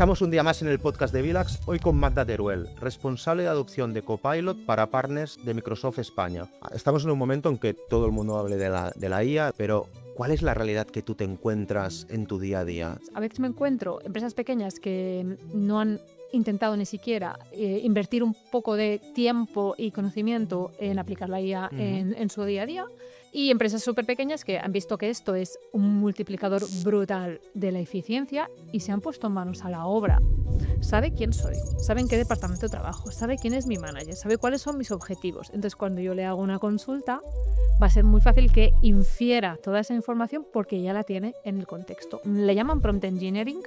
Estamos un día más en el podcast de Vilax, hoy con Magda Teruel, responsable de adopción de Copilot para partners de Microsoft España. Estamos en un momento en que todo el mundo hable de la IA, pero ¿cuál es la realidad que tú te encuentras en tu día a día? A veces me encuentro empresas pequeñas que no han intentado ni siquiera invertir un poco de tiempo y conocimiento en aplicar la IA en su día a día, y empresas súper pequeñas que han visto que esto es un multiplicador brutal de la eficiencia y se han puesto manos a la obra. Sabe quién soy, sabe en qué departamento trabajo, sabe quién es mi manager, sabe cuáles son mis objetivos. Entonces, cuando yo le hago una consulta, va a ser muy fácil que infiera toda esa información porque ya la tiene en el contexto. Le llaman prompt engineering.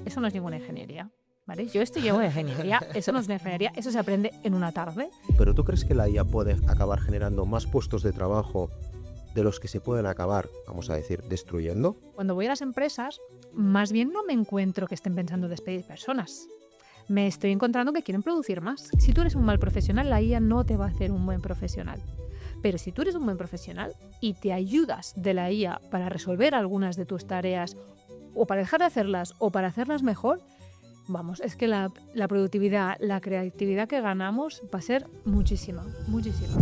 Eso no es ninguna ingeniería, ¿vale? Yo llevo de ingeniería, eso no es una ingeniería, eso se aprende en una tarde. ¿Pero tú crees que la IA puede acabar generando más puestos de trabajo de los que se pueden acabar, vamos a decir, destruyendo? Cuando voy a las empresas, más bien no me encuentro que estén pensando despedir personas. Me estoy encontrando que quieren producir más. Si tú eres un mal profesional, la IA no te va a hacer un buen profesional. Pero si tú eres un buen profesional y te ayudas de la IA para resolver algunas de tus tareas, o para dejar de hacerlas, o para hacerlas mejor, vamos, es que la productividad, la creatividad que ganamos va a ser muchísima, muchísima.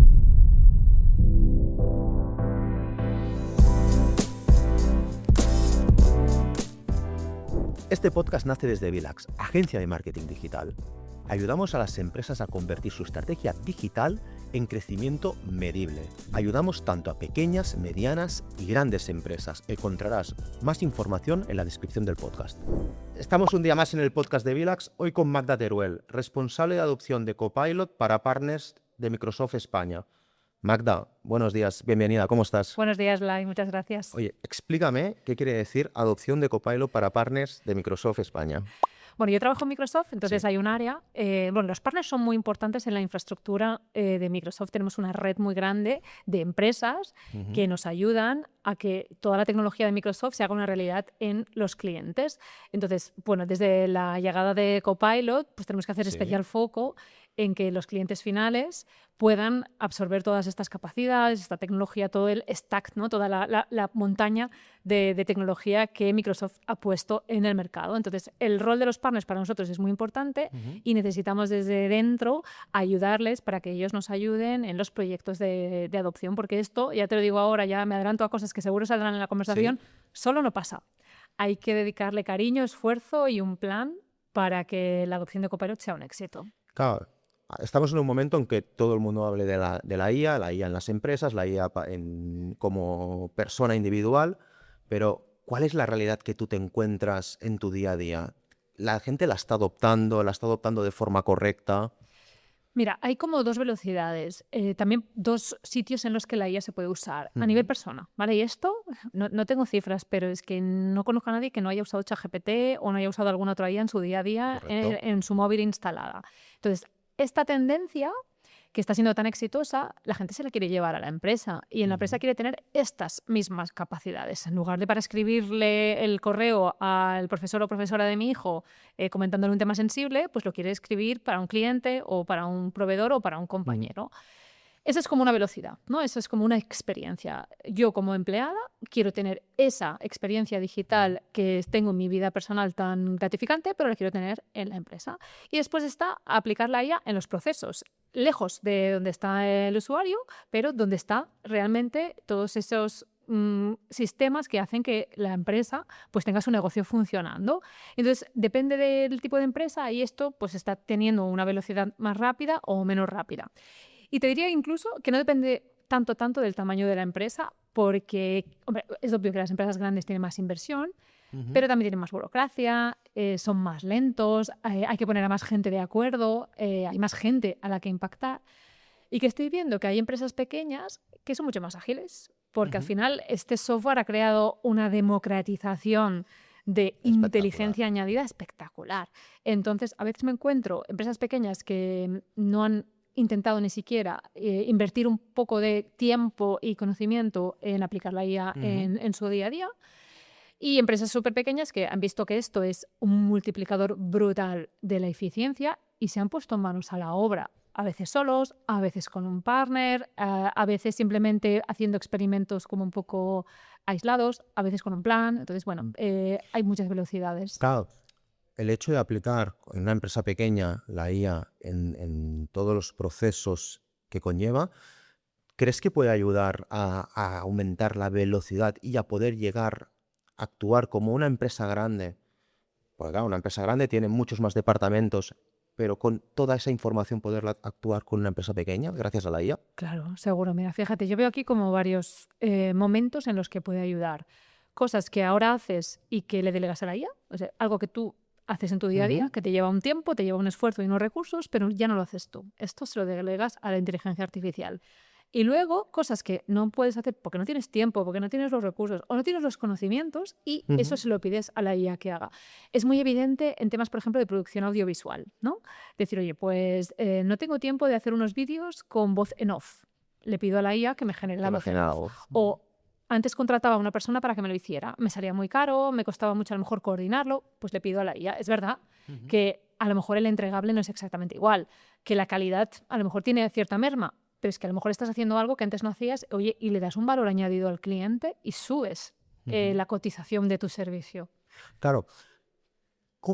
Este podcast nace desde Vilax, agencia de marketing digital. Ayudamos a las empresas a convertir su estrategia digital en crecimiento medible. Ayudamos tanto a pequeñas, medianas y grandes empresas. Encontrarás más información en la descripción del podcast. Estamos un día más en el podcast de Vilax, hoy con Magda Teruel, responsable de adopción de Copilot para partners de Microsoft España. Magda, buenos días, bienvenida, ¿cómo estás? Buenos días, Blay, muchas gracias. Oye, explícame qué quiere decir adopción de Copilot para partners de Microsoft España. Bueno, yo trabajo en Microsoft, entonces Sí. hay un área. Los partners son muy importantes en la infraestructura de Microsoft. Tenemos una red muy grande de empresas que nos ayudan a que toda la tecnología de Microsoft se haga una realidad en los clientes. Entonces, bueno, desde la llegada de Copilot, pues tenemos que hacer especial foco en que los clientes finales puedan absorber todas estas capacidades, esta tecnología, todo el stack, ¿no? Toda la montaña de tecnología que Microsoft ha puesto en el mercado. Entonces, el rol de los partners para nosotros es muy importante y necesitamos desde dentro ayudarles para que ellos nos ayuden en los proyectos de adopción, porque esto, ya te lo digo ahora, ya me adelanto a cosas que seguro saldrán en la conversación, solo no pasa. Hay que dedicarle cariño, esfuerzo y un plan para que la adopción de Copilot sea un éxito. Claro. Estamos en un momento en que todo el mundo hable de la IA en las empresas, la IA como persona individual, pero ¿cuál es la realidad que tú te encuentras en tu día a día? ¿La gente la está adoptando de forma correcta? Mira, hay como dos velocidades, también dos sitios en los que la IA se puede usar a nivel persona, ¿vale? Y esto, no tengo cifras, pero es que no conozco a nadie que no haya usado ChatGPT o no haya usado alguna otra IA en su día a día en su móvil instalada. Entonces, esta tendencia que está siendo tan exitosa, la gente se la quiere llevar a la empresa y en la empresa quiere tener estas mismas capacidades. En lugar de para escribirle el correo al profesor o profesora de mi hijo comentándole un tema sensible, pues lo quiere escribir para un cliente o para un proveedor o para un compañero. Eso es como una velocidad, ¿no? Eso es como una experiencia. Yo como empleada quiero tener esa experiencia digital que tengo en mi vida personal tan gratificante, pero la quiero tener en la empresa. Y después está aplicar la IA en los procesos, lejos de donde está el usuario, pero donde está realmente todos esos sistemas que hacen que la empresa pues tenga su negocio funcionando. Entonces, depende del tipo de empresa y esto pues está teniendo una velocidad más rápida o menos rápida. Y te diría incluso que no depende tanto del tamaño de la empresa, porque hombre, es obvio que las empresas grandes tienen más inversión, pero también tienen más burocracia, son más lentos, hay que poner a más gente de acuerdo, hay más gente a la que impactar. Y que estoy viendo que hay empresas pequeñas que son mucho más ágiles, porque al final este software ha creado una democratización de inteligencia añadida espectacular. Entonces, a veces me encuentro empresas pequeñas que no han intentado ni siquiera invertir un poco de tiempo y conocimiento en aplicar la IA en su día a día, y empresas súper pequeñas que han visto que esto es un multiplicador brutal de la eficiencia y se han puesto manos a la obra, a veces solos, a veces con un partner, a veces simplemente haciendo experimentos como un poco aislados, a veces con un plan. Entonces, bueno, hay muchas velocidades. Claro. el hecho de aplicar en una empresa pequeña la IA en todos los procesos que conlleva, ¿crees que puede ayudar a aumentar la velocidad y a poder llegar a actuar como una empresa grande? Porque claro, una empresa grande tiene muchos más departamentos, pero con toda esa información poder actuar con una empresa pequeña gracias a la IA. Claro, seguro. Mira, fíjate, yo veo aquí como varios momentos en los que puede ayudar. Cosas que ahora haces y que le delegas a la IA, o sea, algo que tú haces en tu día a día, que te lleva un tiempo, te lleva un esfuerzo y unos recursos, pero ya no lo haces tú. Esto se lo delegas a la inteligencia artificial. Y luego, cosas que no puedes hacer porque no tienes tiempo, porque no tienes los recursos o no tienes los conocimientos, y eso se lo pides a la IA que haga. Es muy evidente en temas, por ejemplo, de producción audiovisual, ¿no? Decir, oye, pues no tengo tiempo de hacer unos vídeos con voz en off. Le pido a la IA que me genere la voz en off. O antes contrataba a una persona para que me lo hiciera. Me salía muy caro, me costaba mucho a lo mejor coordinarlo, pues le pido a la IA. Es verdad que a lo mejor el entregable no es exactamente igual, que la calidad a lo mejor tiene cierta merma, pero es que a lo mejor estás haciendo algo que antes no hacías, oye, y le das un valor añadido al cliente y subes la cotización de tu servicio. Claro.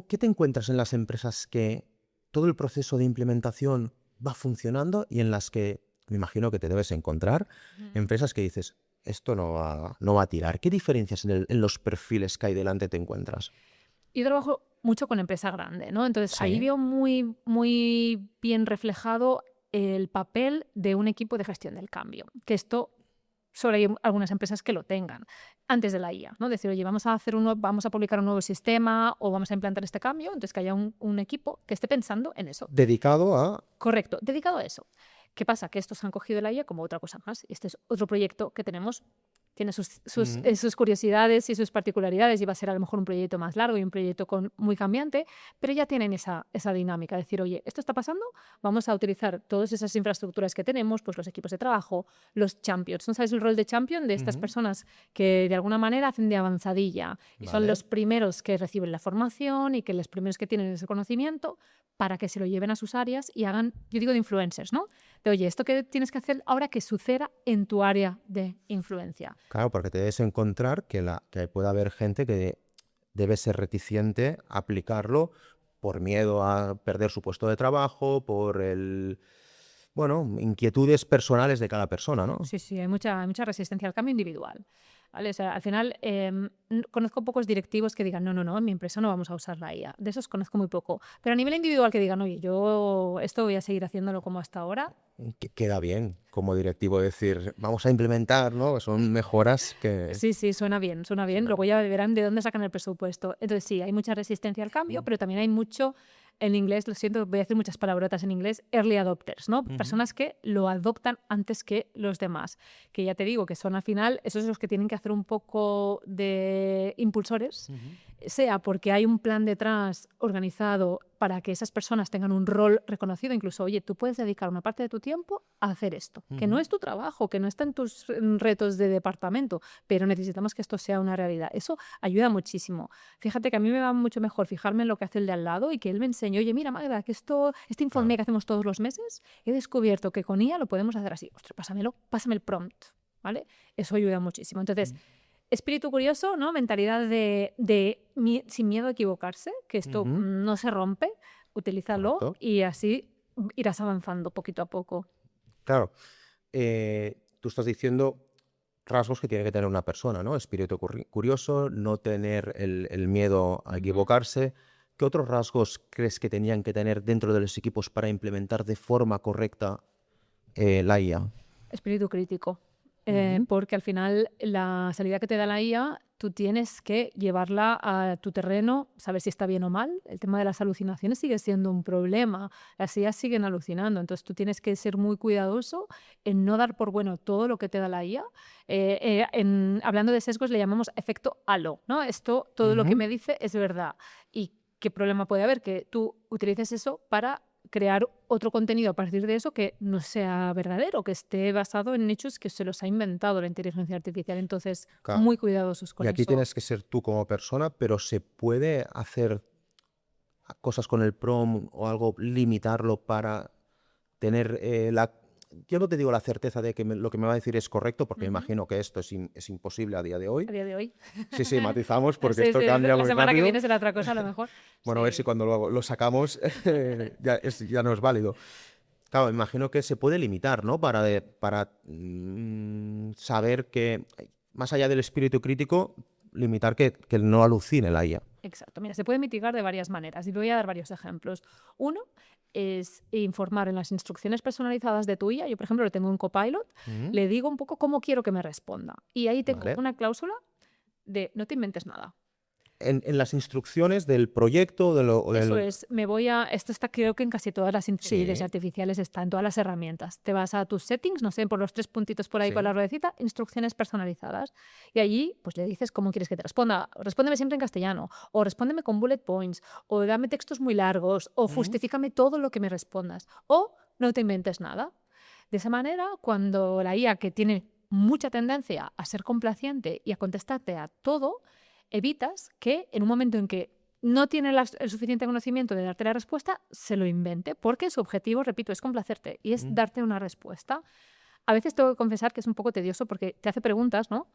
¿Qué te encuentras en las empresas que todo el proceso de implementación va funcionando y en las que me imagino que te debes encontrar empresas que dices, esto no va a tirar? ¿Qué diferencias en los perfiles que hay delante te encuentras? Yo trabajo mucho con empresa grande, ¿no? Entonces ahí Sí. veo muy, muy bien reflejado el papel de un equipo de gestión del cambio, que esto solo hay algunas empresas que lo tengan antes de la IA, ¿no? Decir, oye, vamos a publicar un nuevo sistema o vamos a implantar este cambio, entonces que haya un equipo que esté pensando en eso. Dedicado a... Correcto, dedicado a eso. ¿Qué pasa? Que estos han cogido la IA como otra cosa más. Este es otro proyecto que tenemos, tiene sus curiosidades y sus particularidades, y va a ser a lo mejor un proyecto más largo y un proyecto muy cambiante, pero ya tienen esa dinámica, decir, oye, esto está pasando, vamos a utilizar todas esas infraestructuras que tenemos, pues los equipos de trabajo, los champions. ¿No sabes el rol de champion? De estas personas que de alguna manera hacen de avanzadilla y son los primeros que reciben la formación y que los primeros que tienen ese conocimiento para que se lo lleven a sus áreas y hagan, yo digo de influencers, ¿no? De, oye, esto que tienes que hacer ahora que suceda en tu área de influencia. Claro, porque te debes encontrar que puede haber gente que debe ser reticente a aplicarlo por miedo a perder su puesto de trabajo, por inquietudes personales de cada persona, ¿no? Sí, hay mucha resistencia al cambio individual, ¿vale? O sea, al final conozco pocos directivos que digan, no, en mi empresa no vamos a usar la IA. De esos conozco muy poco. Pero a nivel individual que digan, oye, yo esto voy a seguir haciéndolo como hasta ahora. Queda bien como directivo decir, vamos a implementar, ¿no? Son mejoras que... Sí, suena bien. Luego ya verán de dónde sacan el presupuesto. Entonces sí, hay mucha resistencia al cambio, pero también hay mucho, en inglés, lo siento, voy a decir muchas palabrotas en inglés, early adopters, ¿no? Personas que lo adoptan antes que los demás. Que ya te digo que son al final, esos son los que tienen que hacer un poco de impulsores, sea porque hay un plan detrás organizado para que esas personas tengan un rol reconocido, incluso, oye, tú puedes dedicar una parte de tu tiempo a hacer esto, que no es tu trabajo, que no está en tus retos de departamento, pero necesitamos que esto sea una realidad. Eso ayuda muchísimo. Fíjate que a mí me va mucho mejor fijarme en lo que hace el de al lado y que él me enseñe, oye, mira, Magda, que este informe que hacemos todos los meses, he descubierto que con IA lo podemos hacer así. Ostras, pásame el prompt, ¿vale? Eso ayuda muchísimo. Entonces, espíritu curioso, ¿no? Mentalidad sin miedo a equivocarse, que esto no se rompe, utilízalo. Correcto. Y así irás avanzando poquito a poco. Claro, tú estás diciendo rasgos que tiene que tener una persona, ¿no? Espíritu curioso, no tener el miedo a equivocarse. ¿Qué otros rasgos crees que tenían que tener dentro de los equipos para implementar de forma correcta la IA? Espíritu crítico. Porque al final la salida que te da la IA, tú tienes que llevarla a tu terreno, saber si está bien o mal. El tema de las alucinaciones sigue siendo un problema. Las IA siguen alucinando, entonces tú tienes que ser muy cuidadoso en no dar por bueno todo lo que te da la IA. Hablando de sesgos le llamamos efecto halo, ¿no? Esto, todo lo que me dice es verdad. ¿Y qué problema puede haber? Que tú utilices eso para crear otro contenido a partir de eso que no sea verdadero, que esté basado en hechos que se los ha inventado la inteligencia artificial. Entonces, muy cuidadosos con eso. Y aquí tienes que ser tú como persona, pero ¿se puede hacer cosas con el prompt o algo, limitarlo para tener yo no te digo la certeza de que lo que me va a decir es correcto, porque me imagino que esto es imposible a día de hoy. A día de hoy. Sí, matizamos, porque Sí, esto sí, cambia la muy semana que rápido. viene será otra cosa a lo mejor. Bueno, a ver Sí. si cuando lo sacamos ya no es válido. Claro, me imagino que se puede limitar, ¿no? Para saber que, más allá del espíritu crítico, limitar que no alucine la IA. Exacto. Mira, se puede mitigar de varias maneras y voy a dar varios ejemplos. Uno es informar en las instrucciones personalizadas de tu IA. Yo, por ejemplo, lo tengo en Copilot, le digo un poco cómo quiero que me responda. Y ahí tengo Vale. una cláusula de no te inventes nada. En las instrucciones del proyecto, Eso es, esto está creo que en casi todas las inteligencias Sí. artificiales, está en todas las herramientas. Te vas a tus settings, no sé, por los 3 puntitos por ahí Sí. con la ruedecita, instrucciones personalizadas. Y allí pues le dices cómo quieres que te responda. Respóndeme siempre en castellano, o respóndeme con bullet points, o dame textos muy largos, o justifícame todo lo que me respondas, o no te inventes nada. De esa manera, cuando la IA, que tiene mucha tendencia a ser complaciente y a contestarte a todo, evitas que en un momento en que no tiene el suficiente conocimiento de darte la respuesta, se lo invente, porque su objetivo, repito, es complacerte y es darte una respuesta. A veces tengo que confesar que es un poco tedioso porque te hace preguntas, ¿no?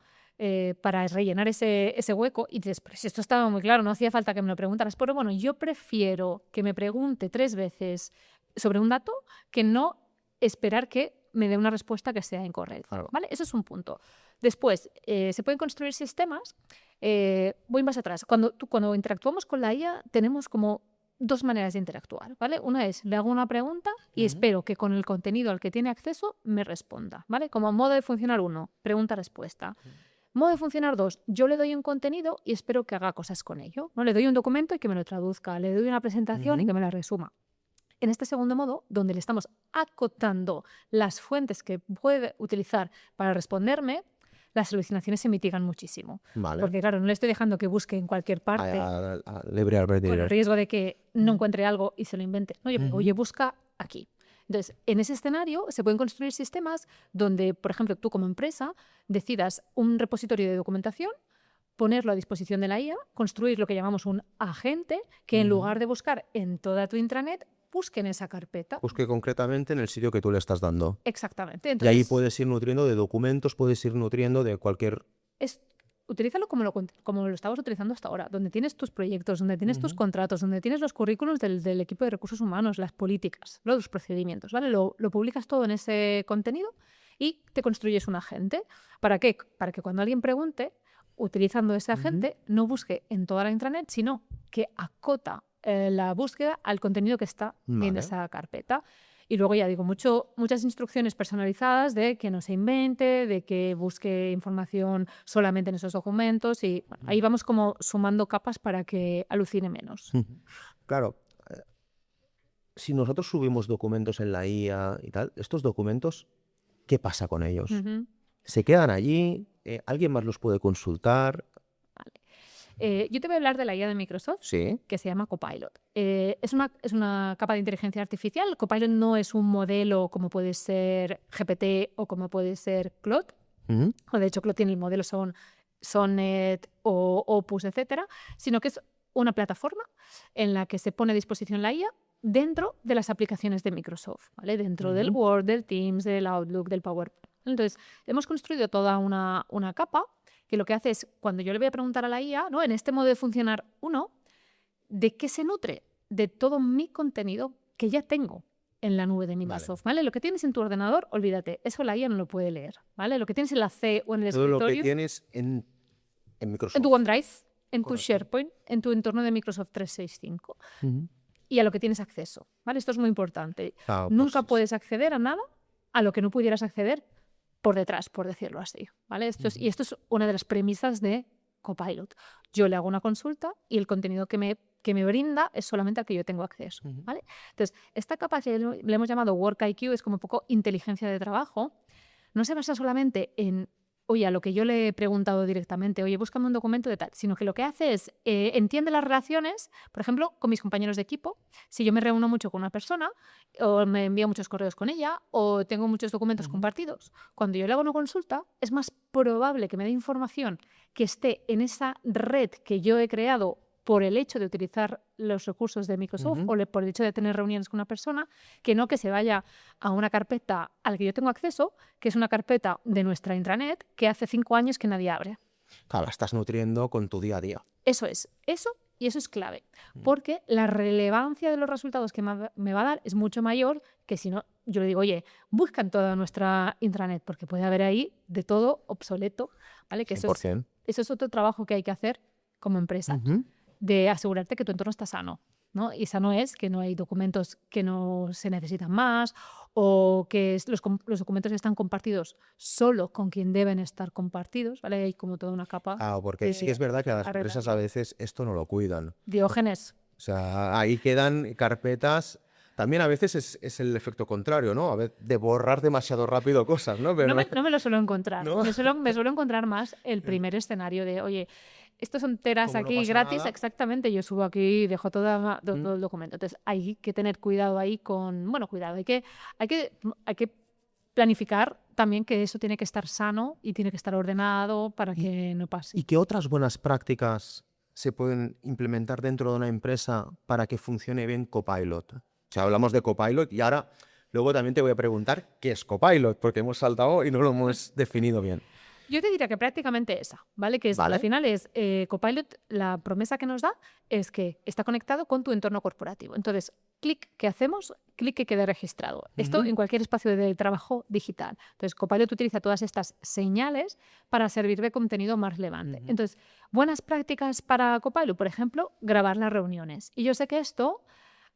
Para rellenar ese hueco y dices, pero si esto estaba muy claro, no hacía falta que me lo preguntaras. Pero bueno, yo prefiero que me pregunte 3 veces sobre un dato que no esperar que me dé una respuesta que sea incorrecta. Claro. ¿Vale? Eso es un punto. Después, se pueden construir sistemas. Voy más atrás. Cuando interactuamos con la IA, tenemos como 2 maneras de interactuar, ¿vale? Una es, le hago una pregunta y espero que con el contenido al que tiene acceso me responda, ¿vale? Como modo de funcionar 1, pregunta-respuesta. Modo de funcionar 2, yo le doy un contenido y espero que haga cosas con ello, ¿no? Le doy un documento y que me lo traduzca, le doy una presentación y que me la resuma. En este segundo modo, donde le estamos acotando las fuentes que puede utilizar para responderme, las alucinaciones se mitigan muchísimo. Vale. Porque claro, no le estoy dejando que busque en cualquier parte A libre albedrío. con el riesgo de que no encuentre algo y se lo invente. No, yo digo, oye, busca aquí. Entonces, en ese escenario se pueden construir sistemas donde, por ejemplo, tú como empresa decidas un repositorio de documentación, ponerlo a disposición de la IA, construir lo que llamamos un agente que en lugar de buscar en toda tu intranet, busque en esa carpeta. Busque concretamente en el sitio que tú le estás dando. Exactamente. Y Entonces, ahí puedes ir nutriendo de documentos, puedes ir nutriendo de cualquier... utilízalo como lo estabas utilizando hasta ahora, donde tienes tus proyectos, donde tienes tus contratos, donde tienes los currículos del equipo de recursos humanos, las políticas, los procedimientos, ¿vale? Lo publicas todo en ese contenido y te construyes un agente. ¿Para qué? Para que cuando alguien pregunte, utilizando ese agente, no busque en toda la intranet, sino que acota la búsqueda al contenido que está en esa carpeta. Y luego ya digo, muchas instrucciones personalizadas de que no se invente, de que busque información solamente en esos documentos y bueno, ahí vamos como sumando capas para que alucine menos. Claro, si nosotros subimos documentos en la IA y tal, estos documentos, ¿qué pasa con ellos? ¿Se quedan allí? ¿Alguien más los puede consultar? Yo te voy a hablar de la IA de Microsoft, Sí. que se llama Copilot. Es una capa de inteligencia artificial. Copilot no es un modelo como puede ser GPT o como puede ser Claude. O de hecho, Claude tiene el modelo Sonnet o Opus, etcétera, sino que es una plataforma en la que se pone a disposición la IA dentro de las aplicaciones de Microsoft, ¿vale? Dentro del Word, del Teams, del Outlook, del PowerPoint. Entonces, hemos construido toda una capa que lo que hace es, cuando yo le voy a preguntar a la IA, ¿no? En este modo de funcionar 1, ¿de qué se nutre? De todo mi contenido que ya tengo en la nube de Microsoft, ¿vale? Lo que tienes en tu ordenador, olvídate, eso la IA no lo puede leer, ¿vale? Lo que tienes en la C o en el escritorio... Todo lo que tienes en Microsoft. En tu OneDrive, en tu SharePoint, en tu entorno de Microsoft 365 y a lo que tienes acceso, ¿vale? Esto es muy importante. Nunca puedes acceder a nada a lo que no pudieras acceder por detrás, por decirlo así, ¿vale? Esto es una de las premisas de Copilot. Yo le hago una consulta y el contenido que me brinda es solamente al que yo tengo acceso, ¿vale? Entonces, esta capa que le hemos llamado Work IQ es como un poco inteligencia de trabajo. No se basa solamente en, oye, a lo que yo le he preguntado directamente, oye, búscame un documento de tal, sino que lo que hace es, entiende las relaciones, por ejemplo, con mis compañeros de equipo. Si yo me reúno mucho con una persona, o me envío muchos correos con ella, o tengo muchos documentos compartidos, cuando yo le hago una consulta, es más probable que me dé información que esté en esa red que yo he creado por el hecho de utilizar los recursos de Microsoft o por el hecho de tener reuniones con una persona, que no que se vaya a una carpeta a la que yo tengo acceso, que es una carpeta de nuestra intranet que hace 5 años que nadie abre. Claro, la estás nutriendo con tu día a día. Eso es, eso y eso es clave, porque la relevancia de los resultados que me va a dar es mucho mayor que si no, yo le digo, oye, busca en toda nuestra intranet, porque puede haber ahí de todo obsoleto, ¿vale? Que eso 100%. es otro trabajo que hay que hacer como empresa, de asegurarte que tu entorno está sano, ¿no? Y sano es que no hay documentos que no se necesitan más o que los documentos están compartidos solo con quien deben estar compartidos, ¿vale? Hay como toda una capa Porque sí que es verdad que las arreglar. empresas a veces esto no lo cuidan. Diógenes. O sea, ahí quedan carpetas. También a veces es el efecto contrario, ¿no? A veces de borrar demasiado rápido cosas, ¿no? Pero No me lo suelo encontrar. ¿no? Me suelo encontrar más el primer escenario de, oye, estos son teras Como no aquí pasa gratis, nada. exactamente, yo subo aquí y dejo todo el documento. Entonces hay que tener cuidado ahí con, bueno, cuidado, hay que planificar también que eso tiene que estar sano y tiene que estar ordenado para que no pase. ¿Y qué otras buenas prácticas se pueden implementar dentro de una empresa para que funcione bien Copilot? O sea, hablamos de Copilot y ahora luego también te voy a preguntar qué es Copilot, porque hemos saltado y no lo hemos definido bien. Yo te diría que prácticamente esa, ¿vale? Que ¿Vale? al final es Copilot, la promesa que nos da es que está conectado con tu entorno corporativo. Entonces, clic que hacemos, clic que quede registrado. Esto en cualquier espacio de trabajo digital. Entonces, Copilot utiliza todas estas señales para servir de contenido más relevante. Entonces, buenas prácticas para Copilot, por ejemplo, grabar las reuniones. Y yo sé que esto,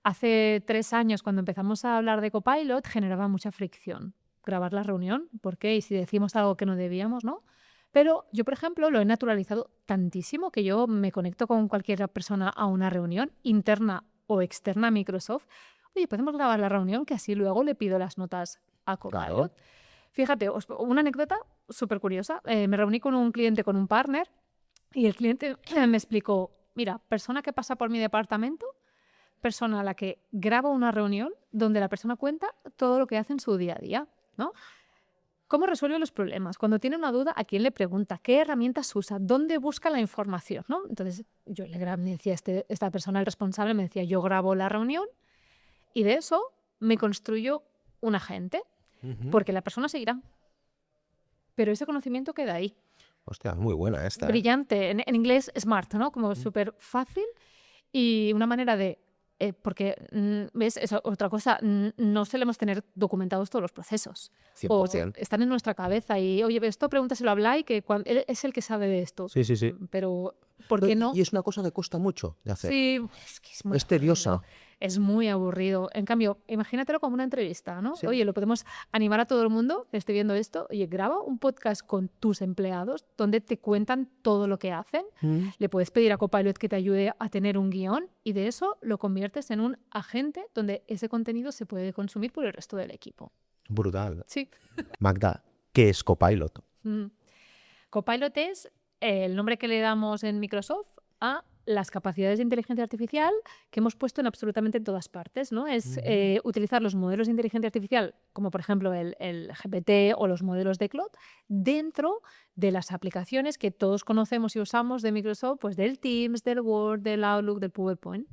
hace 3 años, cuando empezamos a hablar de Copilot, generaba mucha fricción. Grabar la reunión, ¿por qué? Y si decimos algo que no debíamos, ¿no? Pero yo, por ejemplo, lo he naturalizado tantísimo que yo me conecto con cualquier persona a una reunión interna o externa a Microsoft. Oye, podemos grabar la reunión, que así luego le pido las notas a Copilot. Claro. Fíjate, una anécdota súper curiosa. Me reuní con un cliente, con un partner, y el cliente me explicó, mira, persona que pasa por mi departamento, persona a la que grabo una reunión donde la persona cuenta todo lo que hace en su día a día, ¿no? ¿Cómo resuelve los problemas? Cuando tiene una duda, ¿a quién le pregunta? ¿Qué herramientas usa? ¿Dónde busca la información? ¿No? Entonces, yo me decía, esta persona, el responsable, me decía, yo grabo la reunión y de eso me construyo un agente, porque la persona seguirá. Pero ese conocimiento queda ahí. Hostia, muy buena esta. Brillante. En inglés, smart, ¿no? Como súper fácil y una manera de... porque, ¿ves? Es otra cosa, no solemos tener documentados todos los procesos. 100%. O están en nuestra cabeza y, oye, esto pregúntaselo a Blay, que él es el que sabe de esto. Sí, sí, sí. Pero, ¿por qué no? Y es una cosa que cuesta mucho de hacer. Sí, es que es muy Es tediosa. aburrido. Es muy aburrido. En cambio, imagínatelo como una entrevista, ¿no? Sí. Oye, lo podemos animar a todo el mundo que esté viendo esto. Oye, graba un podcast con tus empleados donde te cuentan todo lo que hacen. Le puedes pedir a Copilot que te ayude a tener un guión y de eso lo conviertes en un agente donde ese contenido se puede consumir por el resto del equipo. Brutal. Sí. Magda, ¿qué es Copilot? Copilot es el nombre que le damos en Microsoft a las capacidades de inteligencia artificial que hemos puesto en absolutamente todas partes, ¿no? Es utilizar los modelos de inteligencia artificial, como por ejemplo el GPT o los modelos de Claude, dentro de las aplicaciones que todos conocemos y usamos de Microsoft, pues del Teams, del Word, del Outlook, del PowerPoint.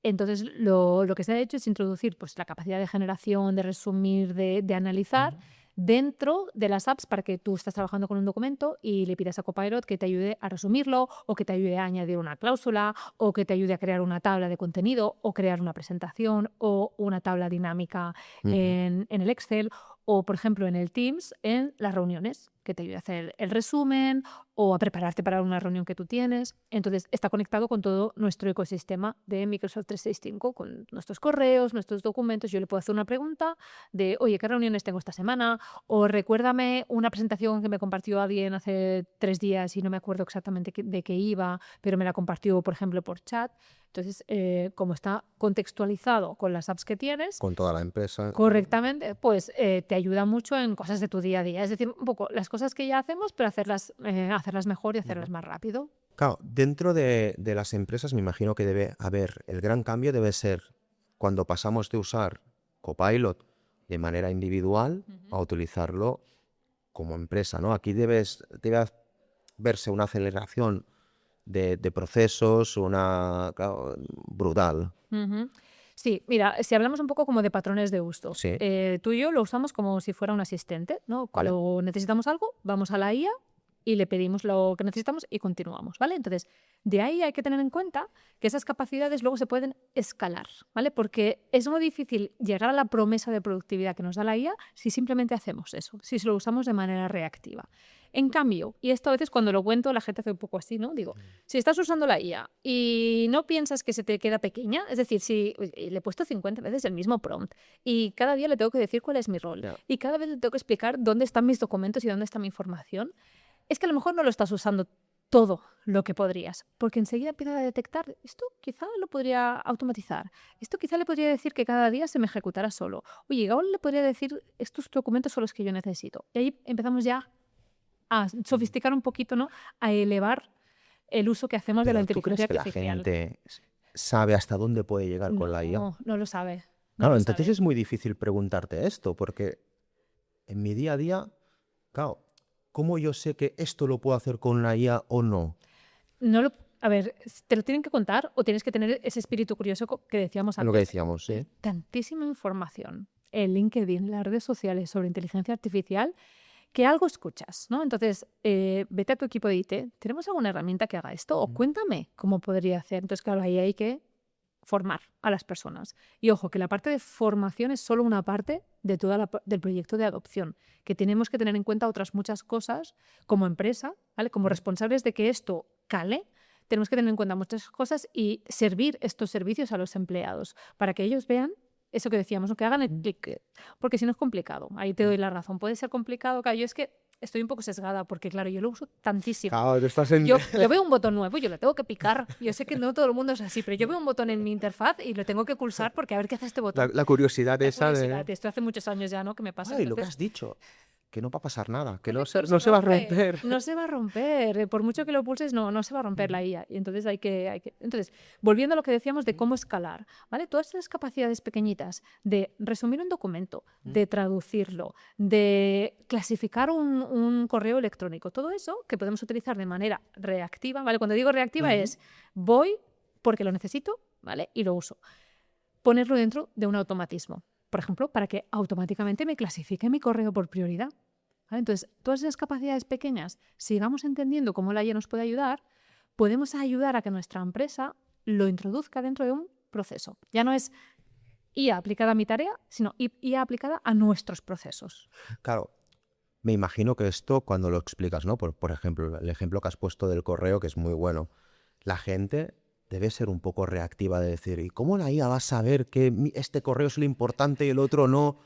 Entonces, lo que se ha hecho es introducir pues, la capacidad de generación, de resumir, de analizar dentro de las apps para que tú estás trabajando con un documento y le pidas a Copilot que te ayude a resumirlo o que te ayude a añadir una cláusula o que te ayude a crear una tabla de contenido o crear una presentación o una tabla dinámica en el Excel o, por ejemplo, en el Teams, en las reuniones, que te ayude a hacer el resumen o a prepararte para una reunión que tú tienes. Entonces, está conectado con todo nuestro ecosistema de Microsoft 365, con nuestros correos, nuestros documentos. Yo le puedo hacer una pregunta de, oye, ¿qué reuniones tengo esta semana? O recuérdame una presentación que me compartió alguien hace 3 días y no me acuerdo exactamente de qué iba, pero me la compartió, por ejemplo, por chat. Entonces, como está contextualizado con las apps que tienes, con toda la empresa, correctamente, pues te ayuda mucho en cosas de tu día a día. Es decir, un poco las cosas que ya hacemos, pero hacerlas mejor y hacerlas más rápido. Claro, dentro de las empresas me imagino que debe haber, el gran cambio debe ser cuando pasamos de usar Copilot de manera individual a utilizarlo como empresa, ¿no? Aquí debe verse una aceleración de procesos, claro, brutal. Ujú. Sí, mira, si hablamos un poco como de patrones de uso, Sí, tú y yo lo usamos como si fuera un asistente, ¿no? ¿vale? Cuando necesitamos algo, vamos a la IA y le pedimos lo que necesitamos y continuamos, ¿vale? Entonces, de ahí hay que tener en cuenta que esas capacidades luego se pueden escalar, ¿vale? Porque es muy difícil llegar a la promesa de productividad que nos da la IA si simplemente hacemos eso, si lo usamos de manera reactiva. En cambio, y esto a veces cuando lo cuento la gente hace un poco así, ¿no? Digo, si estás usando la IA y no piensas que se te queda pequeña, es decir, si le he puesto 50 veces el mismo prompt y cada día le tengo que decir cuál es mi rol Ya. y cada vez le tengo que explicar dónde están mis documentos y dónde está mi información, es que a lo mejor no lo estás usando todo lo que podrías, porque enseguida empieza a detectar, esto quizá lo podría automatizar, esto quizá le podría decir que cada día se me ejecutara solo, oye, ahora le podría decir, estos documentos son los que yo necesito. Y ahí empezamos ya a sofisticar un poquito, ¿no? A elevar el uso que hacemos de la Pero ¿tú crees inteligencia que la artificial. gente sabe hasta dónde puede llegar con la IA? No lo sabe. No Claro, lo entonces sabe. es muy difícil preguntarte esto, porque en mi día a día, claro, ¿cómo yo sé que esto lo puedo hacer con la IA o no? No lo, a ver, te lo tienen que contar o tienes que tener ese espíritu curioso que decíamos Lo que antes. decíamos, sí. Tantísima información en LinkedIn, en las redes sociales sobre inteligencia artificial, que algo escuchas, ¿no? Entonces, vete a tu equipo de IT, ¿tenemos alguna herramienta que haga esto? O cuéntame cómo podría hacer. Entonces, claro, ahí hay que formar a las personas. Y ojo, que la parte de formación es solo una parte de del proyecto de adopción, que tenemos que tener en cuenta otras muchas cosas como empresa, ¿vale? Como responsables de que esto cale, tenemos que tener en cuenta muchas cosas y servir estos servicios a los empleados para que ellos vean eso que decíamos, ¿no? Que hagan el clic, porque si no es complicado. Ahí te doy la razón. Puede ser complicado, claro, yo es que estoy un poco sesgada porque, claro, yo lo uso tantísimo. Claro, tú estás en... Yo veo un botón nuevo y yo le tengo que picar. Yo sé que no todo el mundo es así, pero yo veo un botón en mi interfaz y lo tengo que pulsar porque a ver qué hace este botón. La curiosidad La esa curiosidad. de... Esto hace muchos años ya, ¿no? Que me pasa. Ay, lo que Entonces, has dicho, que no va a pasar nada, que no correcto, no se va a rompe. romper. No se va a romper. Por mucho que lo pulses, no se va a romper la IA. Y entonces Entonces, volviendo a lo que decíamos de cómo escalar, ¿vale? Todas esas capacidades pequeñitas de resumir un documento, de traducirlo, de clasificar un correo electrónico, todo eso que podemos utilizar de manera reactiva, ¿vale? Cuando digo reactiva es voy porque lo necesito, ¿vale? Y lo uso. Ponerlo dentro de un automatismo. Por ejemplo, para que automáticamente me clasifique mi correo por prioridad. ¿Vale? Entonces, todas esas capacidades pequeñas, si vamos entendiendo cómo la IA nos puede ayudar, podemos ayudar a que nuestra empresa lo introduzca dentro de un proceso. Ya no es IA aplicada a mi tarea, sino IA aplicada a nuestros procesos. Claro, me imagino que esto cuando lo explicas, ¿no? Por ejemplo, el ejemplo que has puesto del correo, que es muy bueno. La gente debe ser un poco reactiva de decir, ¿y cómo la IA va a saber que este correo es lo importante y el otro no?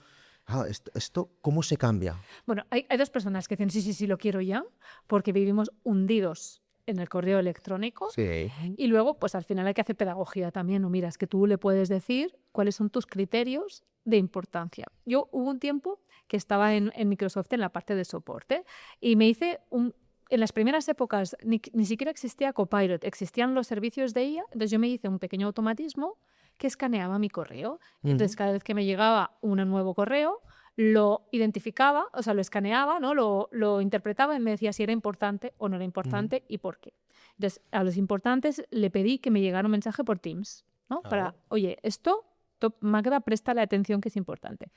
Ah, esto, ¿cómo se cambia? Bueno, hay dos personas que dicen, sí, lo quiero ya, porque vivimos hundidos en el correo electrónico. Sí. Y luego, pues al final hay que hacer pedagogía también, ¿no? Mira, es que tú le puedes decir cuáles son tus criterios de importancia. Yo hubo un tiempo que estaba en Microsoft en la parte de soporte y me hice en las primeras épocas ni siquiera existía Copilot, existían los servicios de IA, entonces yo me hice un pequeño automatismo que escaneaba mi correo. Entonces cada vez que me llegaba un nuevo correo, lo identificaba, o sea, lo escaneaba, ¿no? Lo interpretaba y me decía si era importante o no era importante y por qué. Entonces, a los importantes le pedí que me llegara un mensaje por Teams, ¿no? Para, oye, Magda, préstale atención que es importante.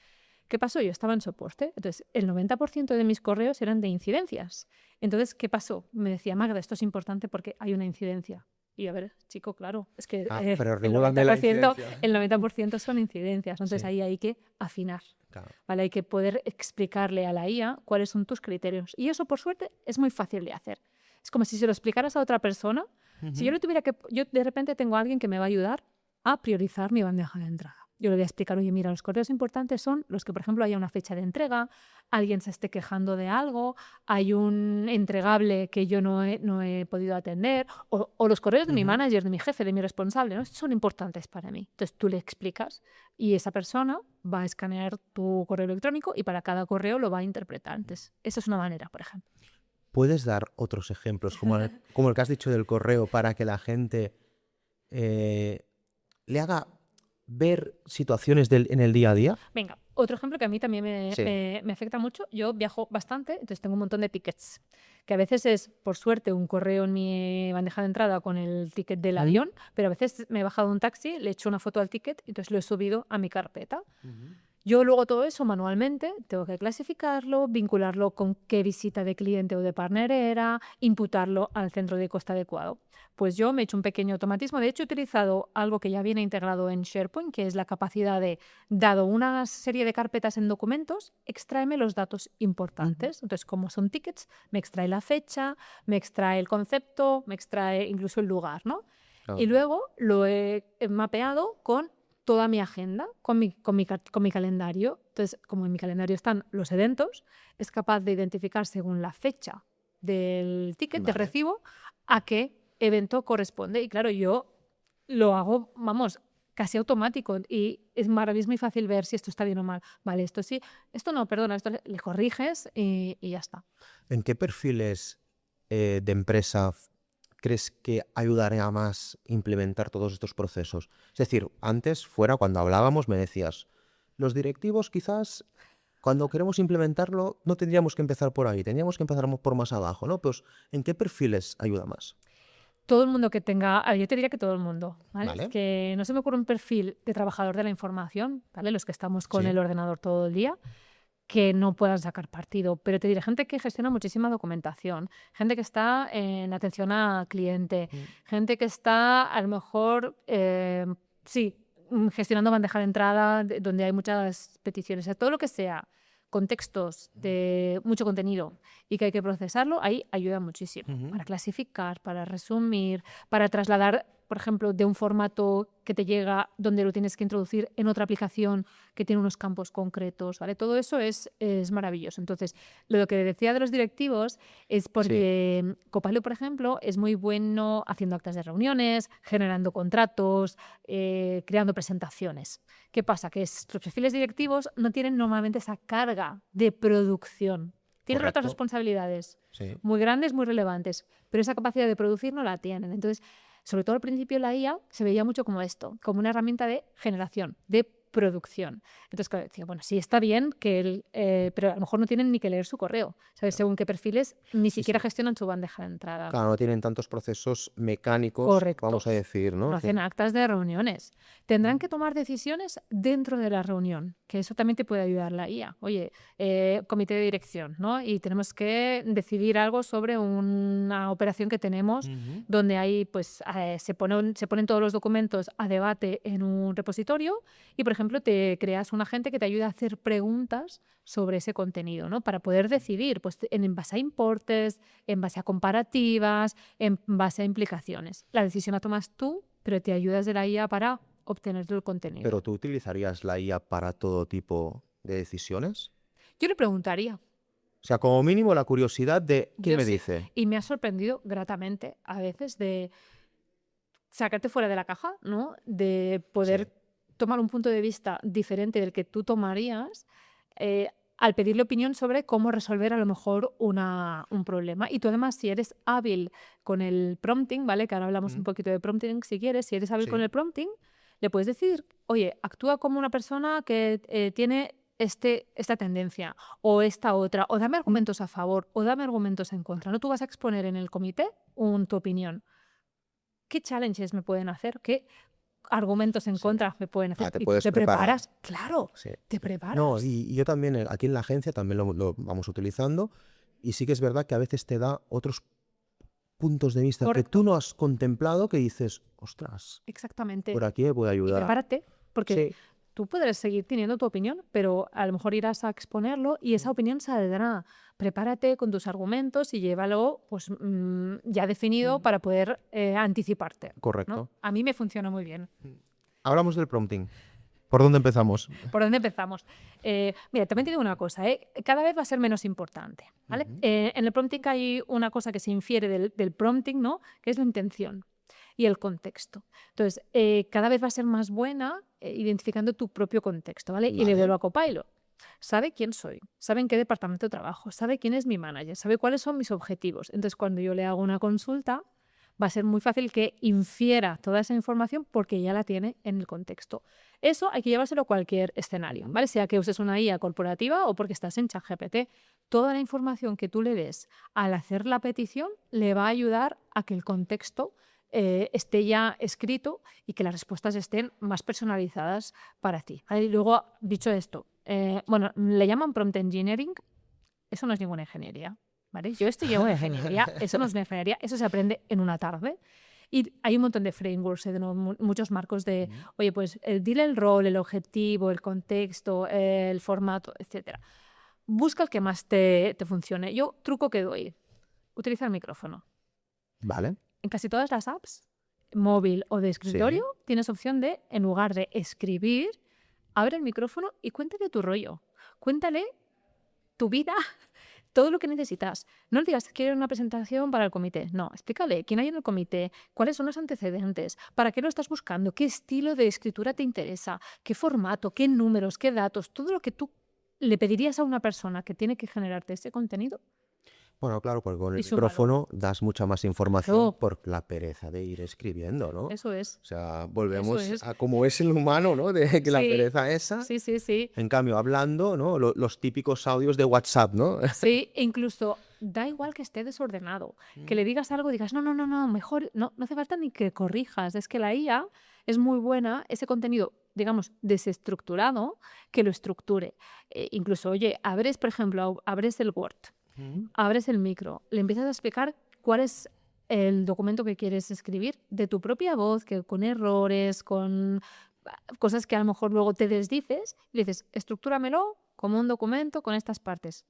¿Qué pasó? Yo estaba en soporte, entonces el 90% de mis correos eran de incidencias. Entonces, ¿qué pasó? Me decía, Magda, esto es importante porque hay una incidencia. Y a ver, chico, claro, es que pero el regúlame la 90%, incidencia. el 90% son incidencias, entonces Sí. ahí hay que afinar. Claro. ¿Vale? Hay que poder explicarle a la IA cuáles son tus criterios. Y eso, por suerte, es muy fácil de hacer. Es como si se lo explicaras a otra persona. Si yo le tuviera que... Yo de repente tengo a alguien que me va a ayudar a priorizar mi bandeja de entrada. Yo le voy a explicar, oye, mira, los correos importantes son los que, por ejemplo, haya una fecha de entrega, alguien se esté quejando de algo, hay un entregable que yo no he podido atender, o los correos de mi manager, de mi jefe, de mi responsable, ¿no? Estos son importantes para mí. Entonces tú le explicas y esa persona va a escanear tu correo electrónico y para cada correo lo va a interpretar. Entonces, esa es una manera, por ejemplo. ¿Puedes dar otros ejemplos, como el que has dicho del correo, para que la gente le haga ver situaciones en el día a día? Venga, Otro ejemplo que a mí también Sí. me afecta mucho, yo viajo bastante, entonces tengo un montón de tickets, que a veces es, por suerte, un correo en mi bandeja de entrada con el ticket del avión, pero a veces me he bajado un taxi, le he hecho una foto al ticket y entonces lo he subido a mi carpeta. Yo luego todo eso manualmente tengo que clasificarlo, vincularlo con qué visita de cliente o de partner era, imputarlo al centro de coste adecuado. Pues yo me he hecho un pequeño automatismo. De hecho, he utilizado algo que ya viene integrado en SharePoint, que es la capacidad de, dado una serie de carpetas en documentos, extráeme los datos importantes. Entonces, como son tickets, me extrae la fecha, me extrae el concepto, me extrae incluso el lugar, ¿no? Ah. Y luego lo he mapeado con toda mi agenda, con mi calendario. Entonces, como en mi calendario están los eventos, es capaz de identificar según la fecha del ticket de Vale. recibo a qué evento corresponde. Y claro, yo lo hago, vamos, casi automático y es maravilloso, muy fácil ver si esto está bien o mal. Vale, esto sí, esto no, perdona, esto le corriges y ya está. ¿En qué perfiles de empresa crees que ayudaría más implementar todos estos procesos? Es decir, antes, cuando hablábamos, me decías, los directivos quizás, cuando queremos implementarlo, no tendríamos que empezar por ahí, tendríamos que empezar por más abajo, ¿no? Pues, ¿en qué perfiles ayuda más? Todo el mundo que tenga, yo te diría que todo el mundo, ¿vale? Vale. Es que no se me ocurre un perfil de trabajador de la información, ¿vale? Los que estamos con Sí. el ordenador todo el día, que no puedan sacar partido. Pero te diré, gente que gestiona muchísima documentación, gente que está en atención a cliente, gente que está a lo mejor, gestionando bandeja de entrada donde hay muchas peticiones, o sea, todo lo que sea contextos de mucho contenido y que hay que procesarlo, ahí ayuda muchísimo para clasificar, para resumir, para trasladar, por ejemplo, de un formato que te llega donde lo tienes que introducir en otra aplicación que tiene unos campos concretos, ¿vale? Todo eso es maravilloso. Entonces, lo que decía de los directivos es porque Copilot, por ejemplo, es muy bueno haciendo actas de reuniones, generando contratos, creando presentaciones. ¿Qué pasa? Que los perfiles directivos no tienen normalmente esa carga de producción. Tienen otras Correcto. responsabilidades Sí. muy grandes, muy relevantes, pero esa capacidad de producir no la tienen. Entonces, sobre todo al principio la IA se veía mucho como esto, como una herramienta de generación, de producción. Entonces, claro, decía, bueno, sí está bien que pero a lo mejor no tienen ni que leer su correo, ¿sabes? Según qué perfiles, ni siquiera gestionan su bandeja de entrada. Claro, no tienen tantos procesos mecánicos, vamos a Correctos. decir, ¿no? No hacen actas de reuniones. Tendrán que tomar decisiones dentro de la reunión, que eso también te puede ayudar la IA. Oye, comité de dirección, ¿no? Y tenemos que decidir algo sobre una operación que tenemos donde ahí, pues, se ponen todos los documentos a debate en un repositorio y, por ejemplo, te creas un agente que te ayude a hacer preguntas sobre ese contenido, ¿no? Para poder decidir, pues, en base a importes, en base a comparativas, en base a implicaciones. La decisión la tomas tú, pero te ayudas de la IA para obtener el contenido. ¿Pero tú utilizarías la IA para todo tipo de decisiones? Yo le preguntaría. O sea, como mínimo la curiosidad de ¿quién Yo me sí. dice? Y me ha sorprendido gratamente a veces de sacarte fuera de la caja, ¿no? De poder tomar un punto de vista diferente del que tú tomarías al pedirle opinión sobre cómo resolver a lo mejor un problema. Y tú además, si eres hábil con el prompting, ¿vale? Que ahora hablamos un poquito de prompting si quieres, si eres hábil con el prompting, le puedes decir, oye, actúa como una persona que tiene esta tendencia o esta otra, o dame argumentos a favor o dame argumentos en contra. No tú vas a exponer en el comité tu opinión. ¿Qué challenges me pueden hacer? ¿Qué argumentos en contra me pueden hacer? Te ¿Y puedes te preparar. preparas? Claro, Sí. te preparas. No, y yo también, aquí en la agencia también lo vamos utilizando y sí que es verdad que a veces te da otros puntos de vista que tú no has contemplado que dices, ostras, Exactamente. por aquí me puede Y ayudar. prepárate, porque Sí. tú podrás seguir teniendo tu opinión, pero a lo mejor irás a exponerlo y esa opinión saldrá. Prepárate con tus argumentos y llévalo pues, ya definido para poder anticiparte. Correcto. ¿no? A mí me funciona muy bien. Hablamos del prompting. ¿Por dónde empezamos? ¿Por dónde empezamos? Mira, también te digo una cosa, cada vez va a ser menos importante. ¿vale? En el prompting hay una cosa que se infiere del prompting, ¿no? Que es la intención y el contexto. Entonces, cada vez va a ser más buena identificando tu propio contexto, ¿vale? Y le vuelvo a Copilot. Sabe quién soy, sabe en qué departamento trabajo, sabe quién es mi manager, sabe cuáles son mis objetivos. Entonces, cuando yo le hago una consulta, va a ser muy fácil que infiera toda esa información porque ya la tiene en el contexto. Eso hay que llevárselo a cualquier escenario, ¿vale? Sea que uses una IA corporativa o porque estás en ChatGPT. Toda la información que tú le des al hacer la petición le va a ayudar a que el contexto esté ya escrito y que las respuestas estén más personalizadas para ti. ¿Vale? Y luego, dicho esto, bueno, le llaman prompt engineering. Eso no es ninguna ingeniería, ¿vale? Yo llevo de ingeniería, eso no es una ingeniería, eso se aprende en una tarde. Y hay un montón de frameworks, muchos marcos de, oye, pues dile el rol, el objetivo, el contexto, el formato, etcétera. Busca el que más te funcione. Yo, truco que doy, utiliza el micrófono. Vale. En casi todas las apps, móvil o de escritorio, tienes opción de, en lugar de escribir, abre el micrófono y cuéntale tu rollo. Cuéntale tu vida, todo lo que necesitas. No le digas que quiero una presentación para el comité. No, explícale quién hay en el comité, cuáles son los antecedentes, para qué lo estás buscando, qué estilo de escritura te interesa, qué formato, qué números, qué datos, todo lo que tú le pedirías a una persona que tiene que generarte ese contenido. Bueno, claro, porque con el Y súmalo. micrófono das mucha más información Claro. por la pereza de ir escribiendo, ¿no? Eso es. O sea, volvemos Eso es. a cómo es el humano, ¿no? De que la Sí. pereza esa. Sí, sí, sí. En cambio, hablando, ¿no? Los típicos audios de WhatsApp, ¿no? Sí, e incluso da igual que esté desordenado. Que le digas algo, digas, no, mejor, no hace falta ni que corrijas. Es que la IA es muy buena, ese contenido, digamos, desestructurado, que lo estructure. Incluso, oye, por ejemplo, abres el Word, abres el micro, le empiezas a explicar cuál es el documento que quieres escribir de tu propia voz, que con errores, con cosas que a lo mejor luego te desdices, y le dices, estructúramelo como un documento con estas partes.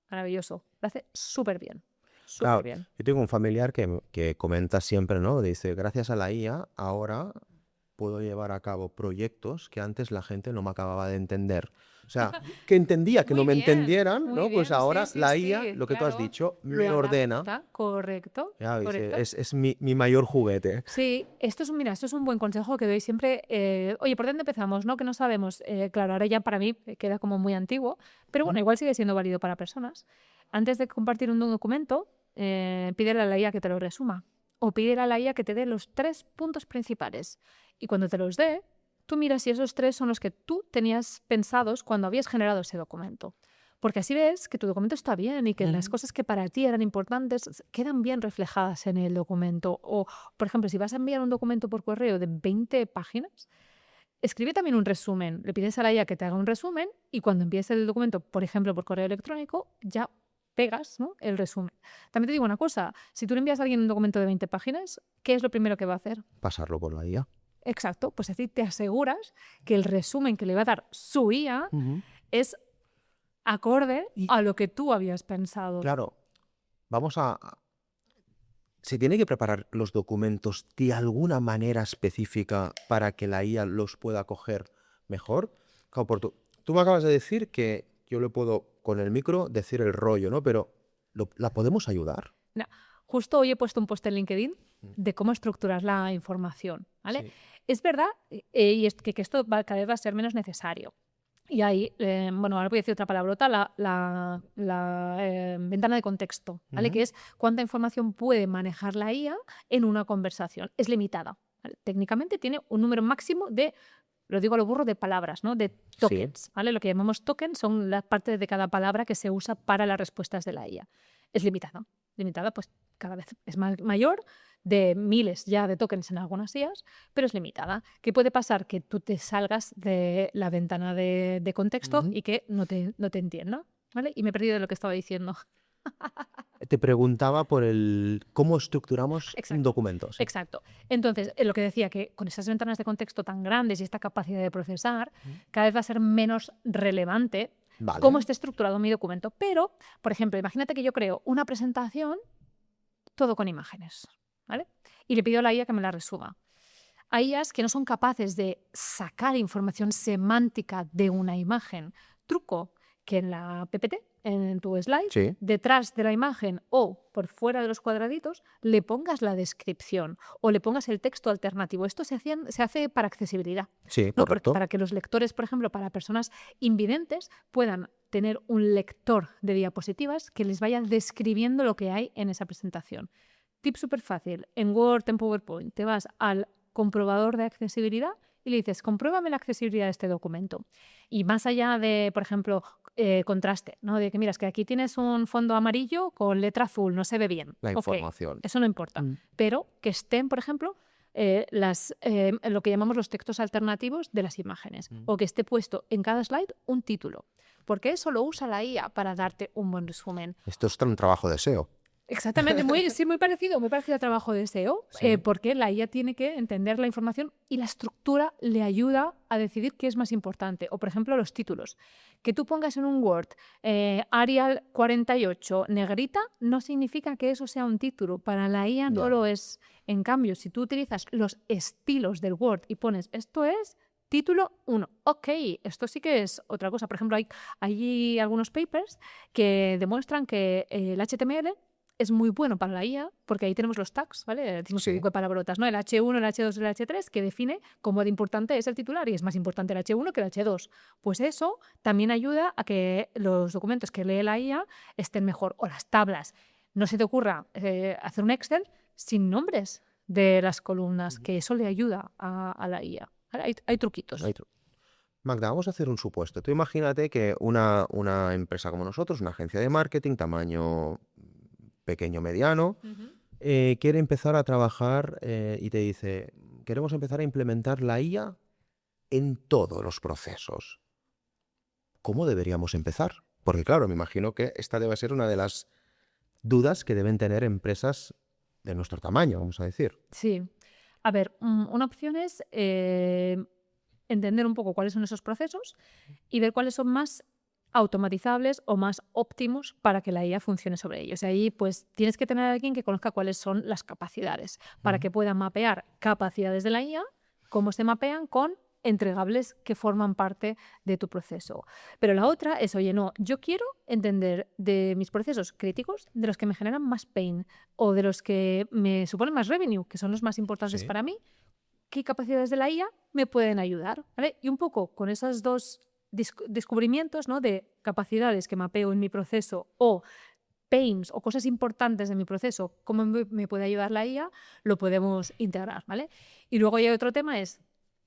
Maravilloso. Lo hace súper bien. Claro, Súper bien. yo tengo un familiar que comenta siempre, ¿no? Dice, gracias a la IA, ahora puedo llevar a cabo proyectos que antes la gente no me acababa de entender. O sea, que entendía que no me entendieran, muy ¿no? Pues bien, ahora sí, la sí, IA, lo que tú has claro. dicho, Lo me ordena. adapta, correcto, Ya, dice, correcto. es mi mayor juguete. Sí, esto es un buen consejo que doy siempre. Oye, ¿por dónde empezamos? ¿No? Que no sabemos. Claro, ahora ya para mí queda como muy antiguo, pero bueno, igual sigue siendo válido para personas. Antes de compartir un documento, pídele a la IA que te lo resuma o pídele a la IA que te dé los 3 puntos principales. Y cuando te los dé, tú miras si esos 3 son los que tú tenías pensados cuando habías generado ese documento. Porque así ves que tu documento está bien y que las cosas que para ti eran importantes quedan bien reflejadas en el documento. O, por ejemplo, si vas a enviar un documento por correo de 20 páginas, escribe también un resumen. Le pides a la IA que te haga un resumen y cuando envíes el documento, por ejemplo, por correo electrónico, ya pegas, ¿no?, el resumen. También te digo una cosa, si tú le envías a alguien un documento de 20 páginas, ¿qué es lo primero que va a hacer? Pasarlo por la IA. Exacto, pues así te aseguras que el resumen que le va a dar su IA es acorde a lo que tú habías pensado. Claro, ¿se tiene que preparar los documentos de alguna manera específica para que la IA los pueda coger mejor? Claro, tú me acabas de decir que yo le puedo, con el micro, decir el rollo, ¿no? Pero ¿la podemos ayudar? No, justo hoy he puesto un post en LinkedIn de cómo estructurar la información, ¿vale? Sí. Es verdad, y es que esto cada vez va a ser menos necesario. Y ahí, bueno, ahora voy a decir otra palabrota, la ventana de contexto, ¿vale? Que es cuánta información puede manejar la IA en una conversación. Es limitada, ¿vale? Técnicamente tiene un número máximo de, lo digo a lo burro, de palabras, ¿no? De tokens, ¿vale? Lo que llamamos tokens son las partes de cada palabra que se usa para las respuestas de la IA. Es limitada, pues cada vez es mayor, de miles ya de tokens en algunas IAs, pero es limitada. ¿Qué puede pasar? Que tú te salgas de la ventana de contexto y que no te entienda, ¿vale? Y me he perdido de lo que estaba diciendo. Te preguntaba por cómo estructuramos un documento. Sí. Exacto. Entonces, lo que decía, que con esas ventanas de contexto tan grandes y esta capacidad de procesar, cada vez va a ser menos relevante cómo esté estructurado mi documento. Pero, por ejemplo, imagínate que yo creo una presentación todo con imágenes, ¿vale? Y le pido a la IA que me la resuma. Hay IAs que no son capaces de sacar información semántica de una imagen. Truco, que en la PPT, en tu slide, detrás de la imagen o por fuera de los cuadraditos, le pongas la descripción o le pongas el texto alternativo. Esto se hace para accesibilidad. Sí, ¿no? correcto. Para que los lectores, por ejemplo, para personas invidentes, puedan tener un lector de diapositivas que les vaya describiendo lo que hay en esa presentación. tip súper fácil. En Word, en PowerPoint, te vas al comprobador de accesibilidad y le dices, compruébame la accesibilidad de este documento. Y más allá de, por ejemplo, contraste, ¿no? De que miras que aquí tienes un fondo amarillo con letra azul, no se ve bien. La Ok, información. eso no importa. Pero que estén, por ejemplo, lo que llamamos los textos alternativos de las imágenes. O que esté puesto en cada slide un título. Porque eso lo usa la IA para darte un buen resumen. Esto es un trabajo de SEO. Exactamente, sí, muy parecido al trabajo de SEO, Sí. porque la IA tiene que entender la información y la estructura le ayuda a decidir qué es más importante. O, por ejemplo, los títulos. Que tú pongas en un Word Arial 48 negrita no significa que eso sea un título. Para la IA no Ya. lo es. En cambio, si tú utilizas los estilos del Word y pones esto es título 1. Ok, esto sí que es otra cosa. Por ejemplo, hay algunos papers que demuestran que el HTML es muy bueno para la IA, porque ahí tenemos los tags, ¿vale? Decimos Sí. que palabrotas, ¿no? El H1, el H2 y el H3, que define cómo de importante es el titular y es más importante el H1 que el H2. Pues eso también ayuda a que los documentos que lee la IA estén mejor. O las tablas. No se te ocurra hacer un Excel sin nombres de las columnas, que eso le ayuda a la IA. ¿Vale? Hay truquitos. Magda, vamos a hacer un supuesto. Tú imagínate que una empresa como nosotros, una agencia de marketing, tamaño pequeño, mediano, quiere empezar a trabajar y te dice, queremos empezar a implementar la IA en todos los procesos. ¿Cómo deberíamos empezar? Porque claro, me imagino que esta debe ser una de las dudas que deben tener empresas de nuestro tamaño, vamos a decir. Sí. A ver, una opción es entender un poco cuáles son esos procesos y ver cuáles son más automatizables o más óptimos para que la IA funcione sobre ellos. Y ahí pues tienes que tener a alguien que conozca cuáles son las capacidades para que puedan mapear capacidades de la IA, cómo se mapean con entregables que forman parte de tu proceso. Pero la otra es, oye, no, yo quiero entender de mis procesos críticos, de los que me generan más pain o de los que me suponen más revenue, que son los más importantes Sí. para mí, qué capacidades de la IA me pueden ayudar, ¿vale? Y un poco con esos dos descubrimientos, ¿no? De capacidades que mapeo en mi proceso o pains o cosas importantes de mi proceso, cómo me puede ayudar la IA, lo podemos integrar, ¿vale? Y luego ya otro tema es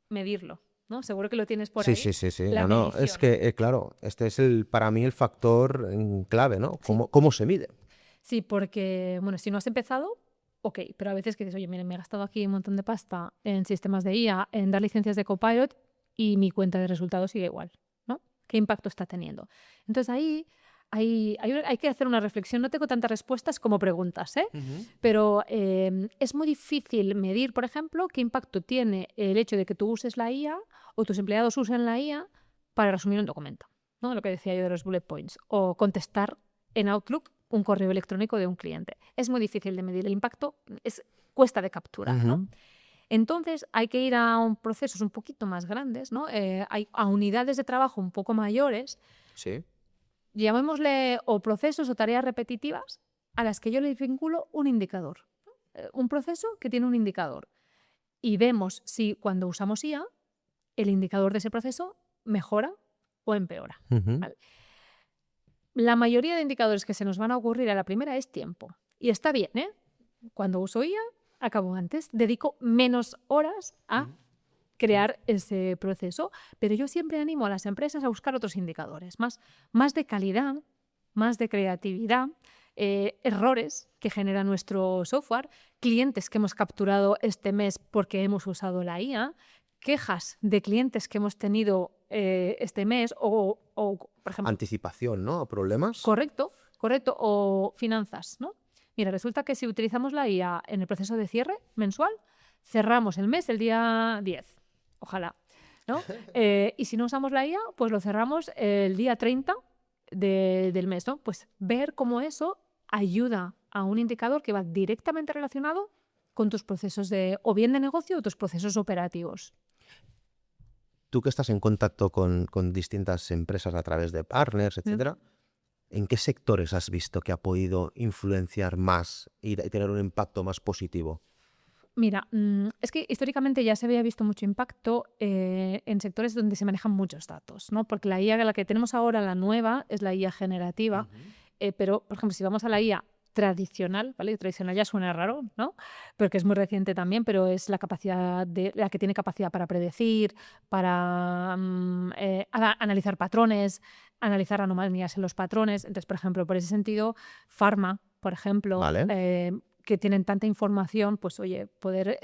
medirlo, ¿no? Seguro que lo tienes por ahí. Sí. La No, es medición. que, claro, este es para mí el factor clave, ¿no? Sí. ¿Cómo se mide? Sí, porque, bueno, si no has empezado, ok, pero a veces que dices, oye, miren, me he gastado aquí un montón de pasta en sistemas de IA, en dar licencias de Copilot y mi cuenta de resultados sigue igual, ¿no? ¿Qué impacto está teniendo? Entonces ahí hay que hacer una reflexión. No tengo tantas respuestas como preguntas, ¿eh? Pero es muy difícil medir, por ejemplo, qué impacto tiene el hecho de que tú uses la IA o tus empleados usen la IA para resumir un documento, ¿no? Lo que decía yo de los bullet points. O contestar en Outlook un correo electrónico de un cliente. Es muy difícil de medir el impacto, cuesta de capturar, ¿no? Entonces hay que ir a procesos un poquito más grandes, ¿no? A unidades de trabajo un poco mayores, Sí. llamémosle o procesos o tareas repetitivas a las que yo les vinculo un indicador. Un proceso que tiene un indicador. Y vemos si cuando usamos IA, el indicador de ese proceso mejora o empeora. ¿Vale? La mayoría de indicadores que se nos van a ocurrir a la primera es tiempo. Y está bien, ¿eh? Cuando uso IA, acabo antes, dedico menos horas a crear ese proceso, pero yo siempre animo a las empresas a buscar otros indicadores, más de calidad, más de creatividad, errores que genera nuestro software, clientes que hemos capturado este mes porque hemos usado la IA, quejas de clientes que hemos tenido este mes o, por ejemplo... Anticipación, ¿no? ¿A problemas? Correcto, o finanzas, ¿no? Mira, resulta que si utilizamos la IA en el proceso de cierre mensual, cerramos el mes el día 10, ojalá, ¿no? Y si no usamos la IA, pues lo cerramos el día 30 del mes, ¿no? Pues ver cómo eso ayuda a un indicador que va directamente relacionado con tus procesos o bien de negocio o tus procesos operativos. Tú que estás en contacto con distintas empresas a través de partners, etcétera, ¿en qué sectores has visto que ha podido influenciar más y tener un impacto más positivo? Mira, es que históricamente ya se había visto mucho impacto en sectores donde se manejan muchos datos, ¿no? Porque la IA, la que tenemos ahora, la nueva, es la IA generativa, pero, por ejemplo, si vamos a la IA tradicional, ¿vale? Tradicional ya suena raro, ¿no? Pero que es muy reciente también, pero es la que tiene capacidad para predecir, para analizar patrones, analizar anomalías en los patrones. Entonces, por ejemplo, por ese sentido, Pharma, por ejemplo, Vale. que tienen tanta información, pues oye, poder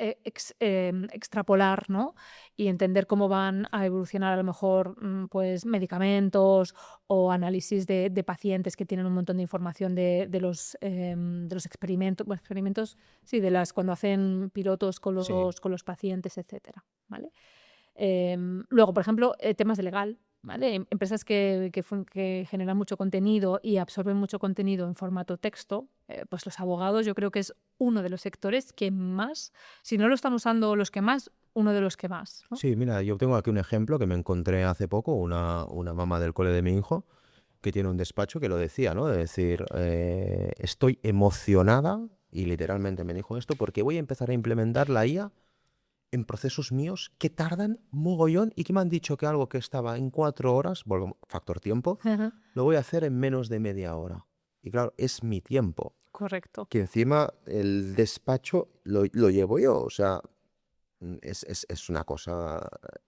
extrapolar, ¿no? Y entender cómo van a evolucionar a lo mejor pues medicamentos o análisis de pacientes que tienen un montón de información de los experimentos, bueno, experimentos, sí, cuando hacen pilotos con los pacientes, etcétera, ¿vale? Luego, por ejemplo, temas de legal, ¿vale? Empresas que generan mucho contenido y absorben mucho contenido en formato texto, pues los abogados yo creo que es uno de los sectores que más, si no lo están usando los que más, uno de los que más, ¿no? Sí, mira, yo tengo aquí un ejemplo que me encontré hace poco, una mamá del cole de mi hijo, que tiene un despacho que lo decía, ¿no? De decir, estoy emocionada, y literalmente me dijo esto, porque voy a empezar a implementar la IA en procesos míos que tardan mogollón y que me han dicho que algo que estaba en 4 horas, factor tiempo, Ajá, lo voy a hacer en menos de media hora. Y claro, es mi tiempo, correcto. que encima el despacho lo llevo yo, o sea, es una cosa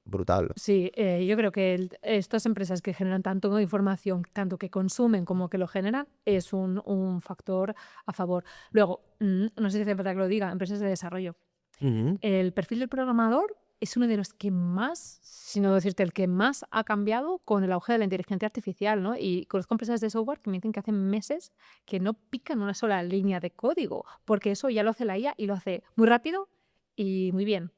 brutal. Sí, yo creo que estas empresas que generan tanto información, tanto que consumen como que lo generan, es un factor a favor. Luego, no sé si hace falta que lo diga, empresas de desarrollo. Ujú. El perfil del programador es uno de los que más, si no decirte el que más ha cambiado con el auge de la inteligencia artificial, ¿no? Y conozco empresas de software que me dicen que hacen meses que no pican una sola línea de código, porque eso ya lo hace la IA y lo hace muy rápido y muy bien.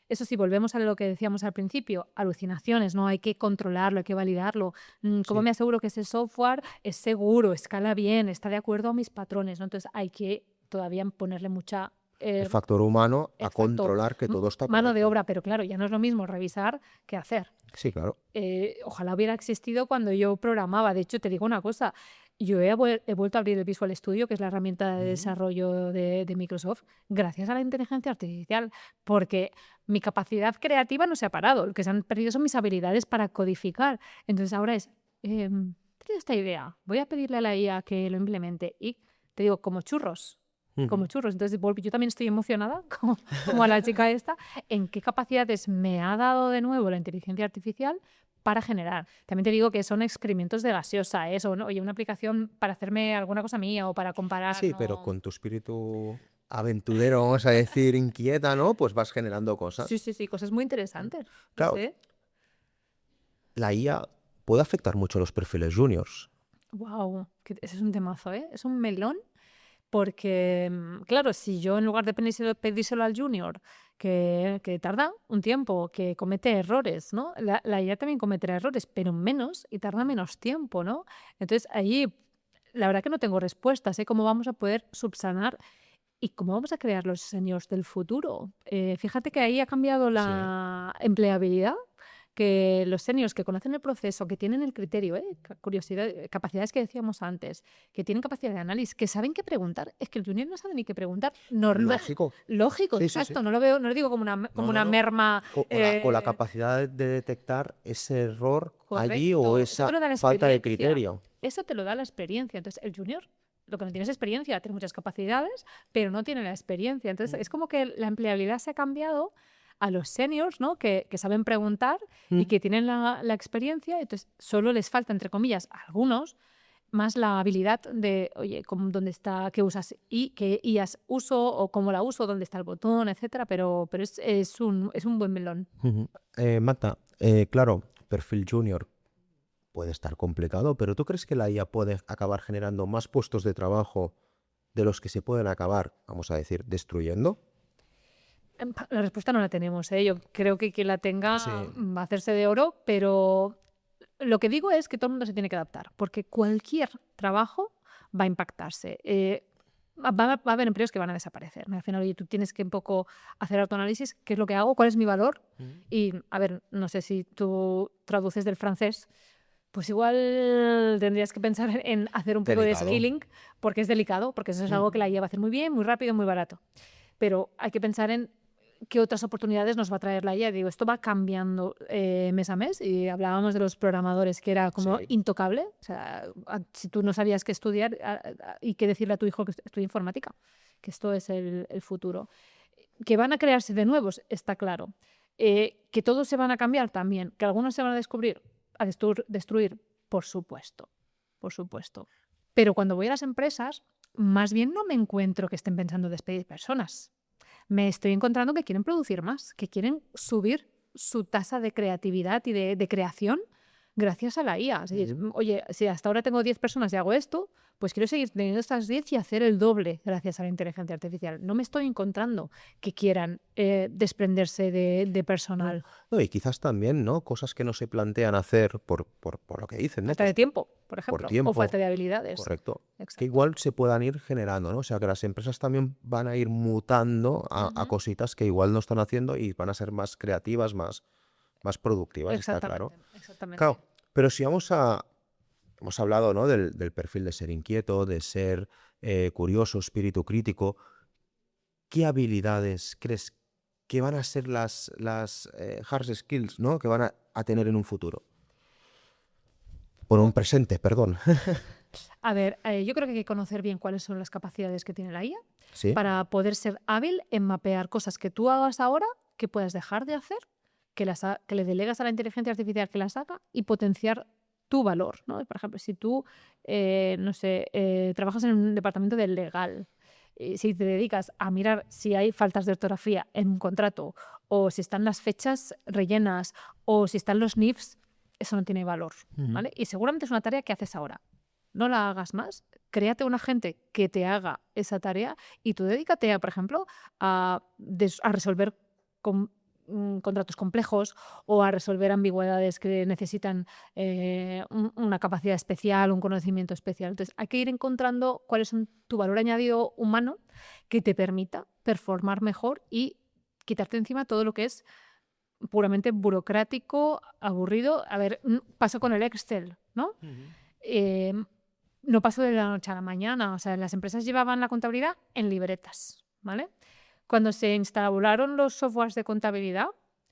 Eso sí, volvemos a lo que decíamos al principio, alucinaciones, ¿no? Hay que controlarlo, hay que validarlo. ¿Cómo Sí. me aseguro que ese software es seguro, escala bien, está de acuerdo a mis patrones, ¿no? Entonces hay que todavía ponerle mucha El factor humano a exacto, controlar que todo está mano de correcto. obra, pero claro, ya no es lo mismo revisar que hacer. Sí, claro. Ojalá hubiera existido cuando yo programaba. De hecho, te digo una cosa, yo he vuelto a abrir el Visual Studio, que es la herramienta de Ujú. desarrollo de Microsoft, gracias a la inteligencia artificial, porque mi capacidad creativa no se ha parado, lo que se han perdido son mis habilidades para codificar. Entonces ahora tengo esta idea, voy a pedirle a la IA que lo implemente y te digo, como churros. Como Ujú. churros. Entonces, yo también estoy emocionada, como a la chica esta, en qué capacidades me ha dado de nuevo la inteligencia artificial para generar. También te digo que son experimentos de gaseosa, eso, ¿no? Oye, una aplicación para hacerme alguna cosa mía o para comparar, Sí, pero ¿no? con tu espíritu aventurero, vamos a decir, inquieta, ¿no? Pues vas generando Sí, cosas. sí, sí, cosas muy interesantes. No Claro, sé. la IA puede afectar mucho a los perfiles juniors. Wow, ese es un temazo, ¿eh? Es un melón. Porque, claro, si yo en lugar de pedírselo al junior, que tarda un tiempo, que comete errores, ¿no? La IA también cometerá errores, pero menos y tarda menos tiempo, ¿no? Entonces, allí, la verdad que no tengo respuestas, ¿eh? ¿Cómo vamos a poder subsanar y cómo vamos a crear los seniors del futuro? Fíjate que ahí ha cambiado Sí. la empleabilidad, que los seniors que conocen el proceso, que tienen el criterio, curiosidad, capacidades que decíamos antes, que tienen capacidad de análisis, que saben qué preguntar. Es que el junior no sabe ni qué preguntar. Lógico. Lógico, Sí, sí, sí. exacto. No lo veo, no lo digo como No, no, una no. merma. O la capacidad de detectar ese error allí o Correcto. Eso te esa lo da la falta de experiencia. criterio. Eso te lo da la experiencia. Entonces, el junior lo que no tiene es experiencia, tiene muchas capacidades, pero no tiene la experiencia. Entonces, es como que la empleabilidad se ha cambiado a los seniors, ¿no? Que saben preguntar y Mm. que tienen la experiencia. Entonces, solo les falta, entre comillas, a algunos, más la habilidad de, oye, dónde está, qué usas y qué IAs uso o cómo la uso, dónde está el botón, etcétera. Pero es un buen melón. Ujú. Marta, claro, perfil junior puede estar complicado, pero ¿tú crees que la IA puede acabar generando más puestos de trabajo de los que se pueden acabar, vamos a decir, destruyendo? La respuesta no la tenemos, ¿eh? Yo creo que quien la tenga Sí. va a hacerse de oro, pero lo que digo es que todo el mundo se tiene que adaptar, porque cualquier trabajo va a impactarse. Va a haber empleos que van a desaparecer. Al final, oye, tú tienes que un poco hacer autoanálisis, qué es lo que hago, cuál es mi valor. Mm. Y, a ver, no sé si tú traduces del francés, pues igual tendrías que pensar en hacer un poco de Delicado. skilling, porque es delicado, porque eso es algo que la IA va a hacer muy bien, muy rápido, muy barato. Pero hay que pensar en qué otras oportunidades nos va a traer la IA. Digo, esto va cambiando mes a mes y hablábamos de los programadores, que era como intocable. O sea, si tú no sabías qué estudiar y qué decirle a tu hijo que estudie informática, que esto es el futuro. Que van a crearse de nuevos, está claro. Que todos se van a cambiar también. Que algunos se van a destruir, por supuesto. Por supuesto. Pero cuando voy a las empresas, más bien no me encuentro que estén pensando despedir personas. Me estoy encontrando que quieren producir más, que quieren subir su tasa de creatividad y de creación gracias a la IA. Oye, si hasta ahora tengo 10 personas y hago esto, pues quiero seguir teniendo estas 10 y hacer el doble gracias a la inteligencia artificial. No me estoy encontrando que quieran desprenderse de personal. No, y quizás también, ¿no? Cosas que no se plantean hacer por lo que dicen, ¿no? Falta de tiempo, por ejemplo, tiempo, o falta de habilidades. Correcto. Exacto. Que igual se puedan ir generando, ¿no? O sea, que las empresas también van a ir mutando a cositas que igual no están haciendo y van a ser más creativas, más productivas, está claro. Exactamente. Claro, pero si hemos hablado, ¿no? del perfil de ser inquieto, de ser curioso, espíritu crítico. ¿Qué habilidades crees que van a ser las hard skills, ¿no? que van a tener en un futuro? Bueno, un presente, perdón. A ver, yo creo que hay que conocer bien cuáles son las capacidades que tiene la IA ¿Sí? para poder ser hábil en mapear cosas que tú hagas ahora, que puedas dejar de hacer, que le delegas a la inteligencia artificial que las haga y potenciar tu valor, ¿no? Por ejemplo, si tú, no sé, trabajas en un departamento del legal, si te dedicas a mirar si hay faltas de ortografía en un contrato o si están las fechas rellenas o si están los NIFs, eso no tiene valor, ¿vale? Y seguramente es una tarea que haces ahora. No la hagas más, créate un agente que te haga esa tarea y tú dedícate, por ejemplo, a resolver contratos complejos o a resolver ambigüedades que necesitan una capacidad especial, un conocimiento especial. Entonces, hay que ir encontrando cuál es tu valor añadido humano que te permita performar mejor y quitarte encima todo lo que es puramente burocrático, aburrido. A ver, paso con el Excel, ¿no? No pasó de la noche a la mañana. O sea, las empresas llevaban la contabilidad en libretas, ¿vale? Cuando se instalaron los softwares de contabilidad,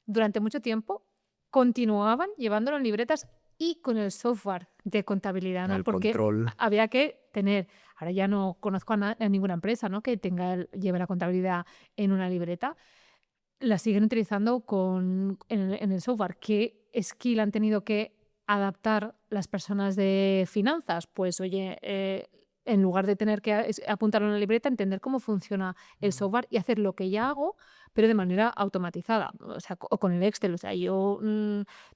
durante mucho tiempo continuaban llevándolo en libretas y con el software de contabilidad, ¿no? Porque control. había que tener, ahora ya no conozco a ninguna empresa, ¿no? que lleve la contabilidad en una libreta. La siguen utilizando en el software. ¿Qué skill han tenido que adaptar las personas de finanzas? Pues oye, en lugar de tener que apuntarlo en la libreta, entender cómo funciona el software y hacer lo que ya hago, pero de manera automatizada, o sea, o con el Excel. O sea, yo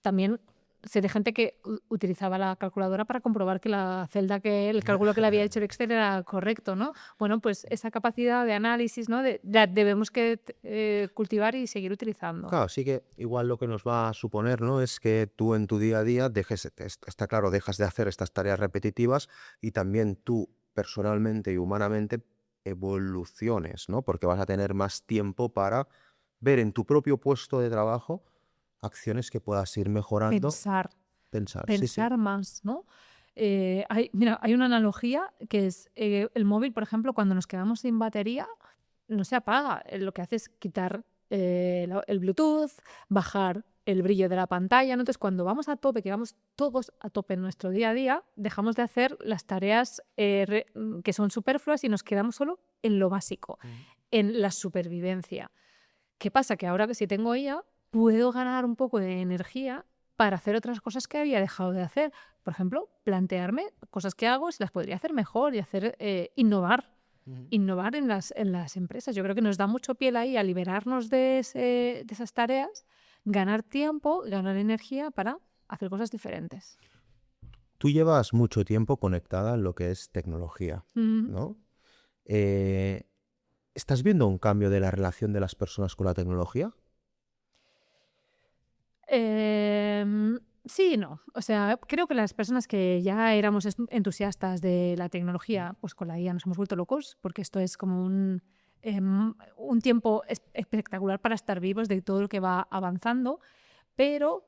también sé de gente que utilizaba la calculadora para comprobar que la celda el cálculo que le había hecho el Excel era correcto, ¿no? Bueno, pues esa capacidad de análisis, ¿no? La debemos que cultivar y seguir utilizando. Claro, sí que igual lo que nos va a suponer, ¿no? es que tú en tu día a día está claro, dejas de hacer estas tareas repetitivas y también tú personalmente y humanamente evoluciones, ¿no? Porque vas a tener más tiempo para ver en tu propio puesto de trabajo acciones que puedas ir mejorando. Pensar más, ¿no? Hay una analogía que es el móvil, por ejemplo, cuando nos quedamos sin batería, no se apaga. Lo que hace es quitar el Bluetooth, bajar el brillo de la pantalla, ¿no? Entonces, cuando vamos a tope, que vamos todos a tope en nuestro día a día, dejamos de hacer las tareas que son superfluas y nos quedamos solo en lo básico, en la supervivencia. ¿Qué pasa? Que ahora que si tengo IA, puedo ganar un poco de energía para hacer otras cosas que había dejado de hacer. Por ejemplo, plantearme cosas que hago si las podría hacer mejor y hacer innovar. Innovar en las empresas. Yo creo que nos da mucho piel ahí a liberarnos de esas tareas, ganar tiempo, ganar energía para hacer cosas diferentes. Tú llevas mucho tiempo conectada en lo que es tecnología, ¿no? ¿Estás viendo un cambio de la relación de las personas con la tecnología? Sí y no. O sea, creo que las personas que ya éramos entusiastas de la tecnología, pues con la IA nos hemos vuelto locos, porque esto es como un tiempo espectacular para estar vivos de todo lo que va avanzando. pero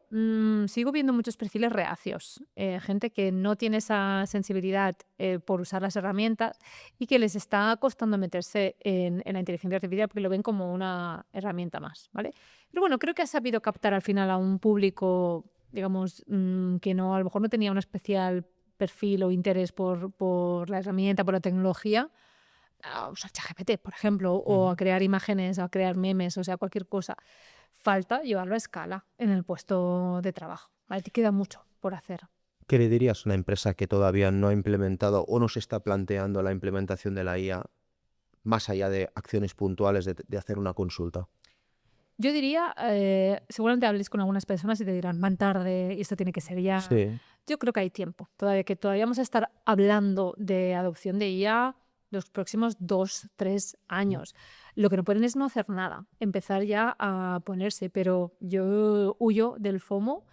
sigo viendo muchos perfiles reacios, gente que no tiene esa sensibilidad por usar las herramientas y que les está costando meterse en la inteligencia artificial porque lo ven como una herramienta más, ¿vale? Pero bueno, creo que ha sabido captar al final a un público, digamos, que no, a lo mejor no tenía un especial perfil o interés por la herramienta, por la tecnología, a usar ChatGPT, por ejemplo, o a crear imágenes, a crear memes, o sea, cualquier cosa. Falta llevarlo a escala en el puesto de trabajo, ¿vale? Te queda mucho por hacer. ¿Qué le dirías a una empresa que todavía no ha implementado o no se está planteando la implementación de la IA más allá de acciones puntuales de hacer una consulta? Yo diría, seguramente hables con algunas personas y te dirán, van tarde y esto tiene que ser ya. Sí. Yo creo que hay tiempo, todavía vamos a estar hablando de adopción de IA los próximos 2, 3 años. Lo que no pueden es no hacer nada, empezar ya a ponerse, pero yo huyo del FOMO.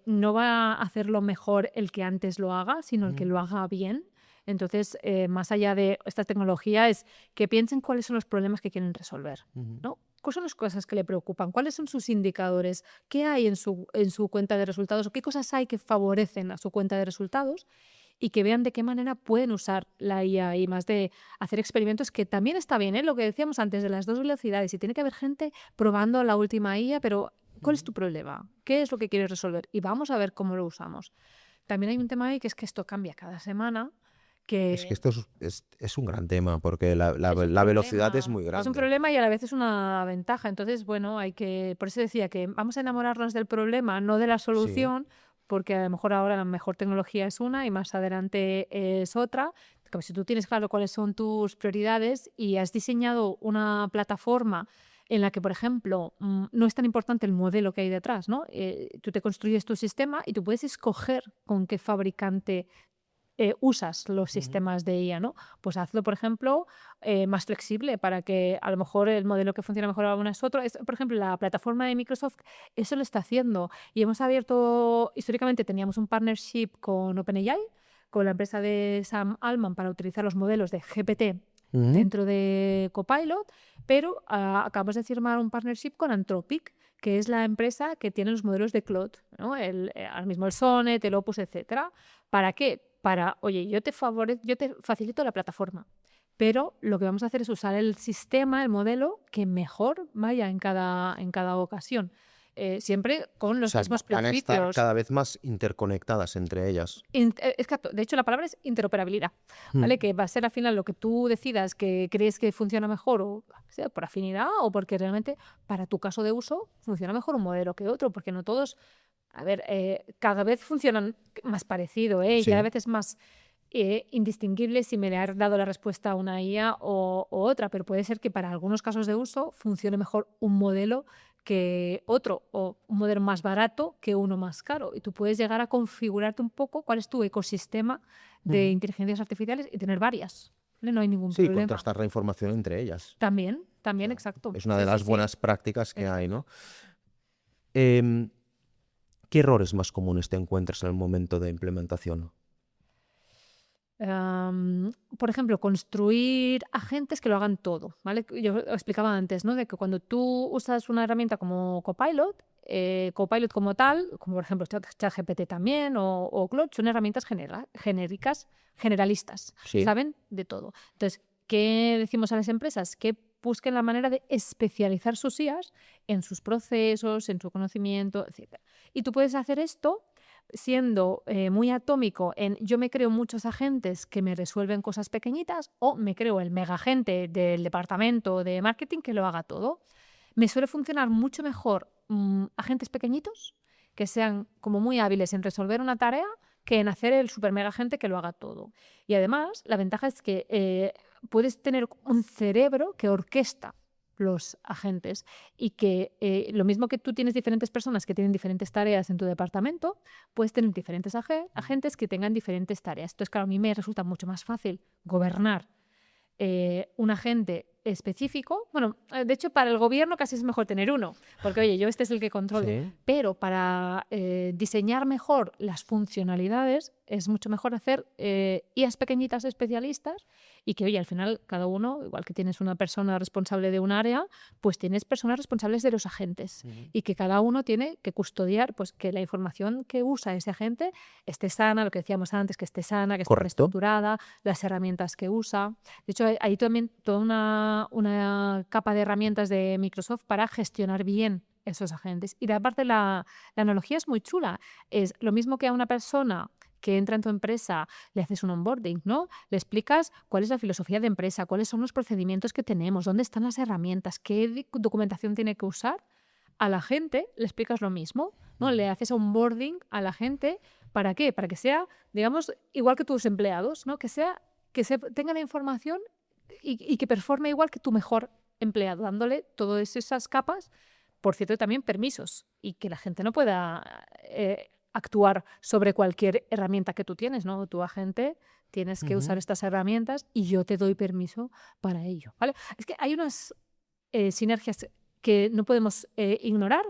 No va a hacerlo mejor el que antes lo haga, sino el que lo haga bien. Entonces, más allá de esta tecnología, es que piensen cuáles son los problemas que quieren resolver, ¿no? ¿Cuáles son las cosas que le preocupan? ¿Cuáles son sus indicadores? ¿Qué hay en su cuenta de resultados? ¿O qué cosas hay que favorecen a su cuenta de resultados? Y que vean de qué manera pueden usar la IA y más de hacer experimentos, que también está bien, ¿eh? Lo que decíamos antes de las 2 velocidades. Y tiene que haber gente probando la última IA, pero ¿cuál es tu problema? ¿Qué es lo que quieres resolver? Y vamos a ver cómo lo usamos. También hay un tema ahí que es que esto cambia cada semana. Es que esto es un gran tema porque la Es velocidad es muy un grande. problema y a la vez es una ventaja. Entonces, bueno, por eso decía que vamos a enamorarnos del problema, no de la solución, porque a lo mejor ahora la mejor tecnología es una y más adelante es otra. Como si tú tienes claro cuáles son tus prioridades y has diseñado una plataforma en la que, por ejemplo, no es tan importante el modelo que hay detrás, ¿no? Tú te construyes tu sistema y tú puedes escoger con qué fabricante usas los sistemas de IA, ¿no? Pues hazlo, por ejemplo, más flexible para que a lo mejor el modelo que funciona mejor ahora es otro. Por ejemplo, la plataforma de Microsoft eso lo está haciendo y hemos abierto, históricamente teníamos un partnership con OpenAI, con la empresa de Sam Altman para utilizar los modelos de GPT dentro de Copilot, pero acabamos de firmar un partnership con Anthropic, que es la empresa que tiene los modelos de Claude, ¿no? Ahora mismo el Sonnet, el Opus, etcétera. ¿Para qué? Oye, yo te facilito la plataforma, pero lo que vamos a hacer es usar el sistema, el modelo que mejor vaya en cada ocasión. Siempre con O los sea, mismos van a estar principios. cada vez más interconectadas entre ellas. Exacto. De hecho, la palabra es interoperabilidad, ¿vale? Que va a ser al final lo que tú decidas que crees que funciona mejor, o sea por afinidad o porque realmente para tu caso de uso funciona mejor un modelo que otro, porque no todos. A ver, cada vez funcionan más parecido, ¿eh? Y Sí. cada vez es más indistinguible si me le ha dado la respuesta a una IA o otra, pero puede ser que para algunos casos de uso funcione mejor un modelo que otro, o un modelo más barato que uno más caro. Y tú puedes llegar a configurarte un poco cuál es tu ecosistema de inteligencias artificiales y tener varias, ¿vale? No hay ningún Sí, problema. contrastar la información entre ellas. También, exacto. Es una Sí, de sí, las sí. buenas prácticas que hay, ¿no? Exacto. ¿Qué errores más comunes te encuentras en el momento de implementación? Por ejemplo, construir agentes que lo hagan todo, ¿vale? Yo explicaba antes, ¿no? De que cuando tú usas una herramienta como Copilot, Copilot como tal, como por ejemplo ChatGPT también o Claude, son herramientas genéricas, generalistas, Sí. saben de todo. Entonces, ¿qué decimos a las empresas? Que busquen la manera de especializar sus IAs en sus procesos, en su conocimiento, etc. Y tú puedes hacer esto siendo muy atómico en yo me creo muchos agentes que me resuelven cosas pequeñitas o me creo el mega agente del departamento de marketing que lo haga todo. Me suele funcionar mucho mejor agentes pequeñitos que sean como muy hábiles en resolver una tarea que en hacer el super mega agente que lo haga todo. Y además, la ventaja es que puedes tener un cerebro que orquesta los agentes y que lo mismo que tú tienes diferentes personas que tienen diferentes tareas en tu departamento, puedes tener diferentes agentes que tengan diferentes tareas. Entonces, claro, a mí me resulta mucho más fácil gobernar un agente específico. Bueno, de hecho, para el gobierno casi es mejor tener uno, porque oye, yo este es el que controlo. Sí. Pero para diseñar mejor las funcionalidades es mucho mejor hacer IAs pequeñitas especialistas y que, oye, al final cada uno, igual que tienes una persona responsable de un área, pues tienes personas responsables de los agentes y que cada uno tiene que custodiar pues que la información que usa ese agente esté sana, lo que decíamos antes, que esté sana, que esté bien Correcto. estructurada, las herramientas que usa. De hecho, hay también toda una capa de herramientas de Microsoft para gestionar bien esos agentes. Y aparte la analogía es muy chula. Es lo mismo que a una persona que entra en tu empresa, le haces un onboarding, ¿no? Le explicas cuál es la filosofía de empresa, cuáles son los procedimientos que tenemos, dónde están las herramientas, qué documentación tiene que usar. A la gente le explicas lo mismo, ¿no? Le haces onboarding a la gente. ¿Para qué? Para que sea, digamos, igual que tus empleados, ¿no? Que tenga la información y que performe igual que tu mejor empleado, dándole todas esas capas, por cierto, también permisos, y que la gente no pueda actuar sobre cualquier herramienta que tú tienes, ¿no? Tu agente tienes que usar estas herramientas y yo te doy permiso para ello, ¿vale? Es que hay unas sinergias que no podemos ignorar,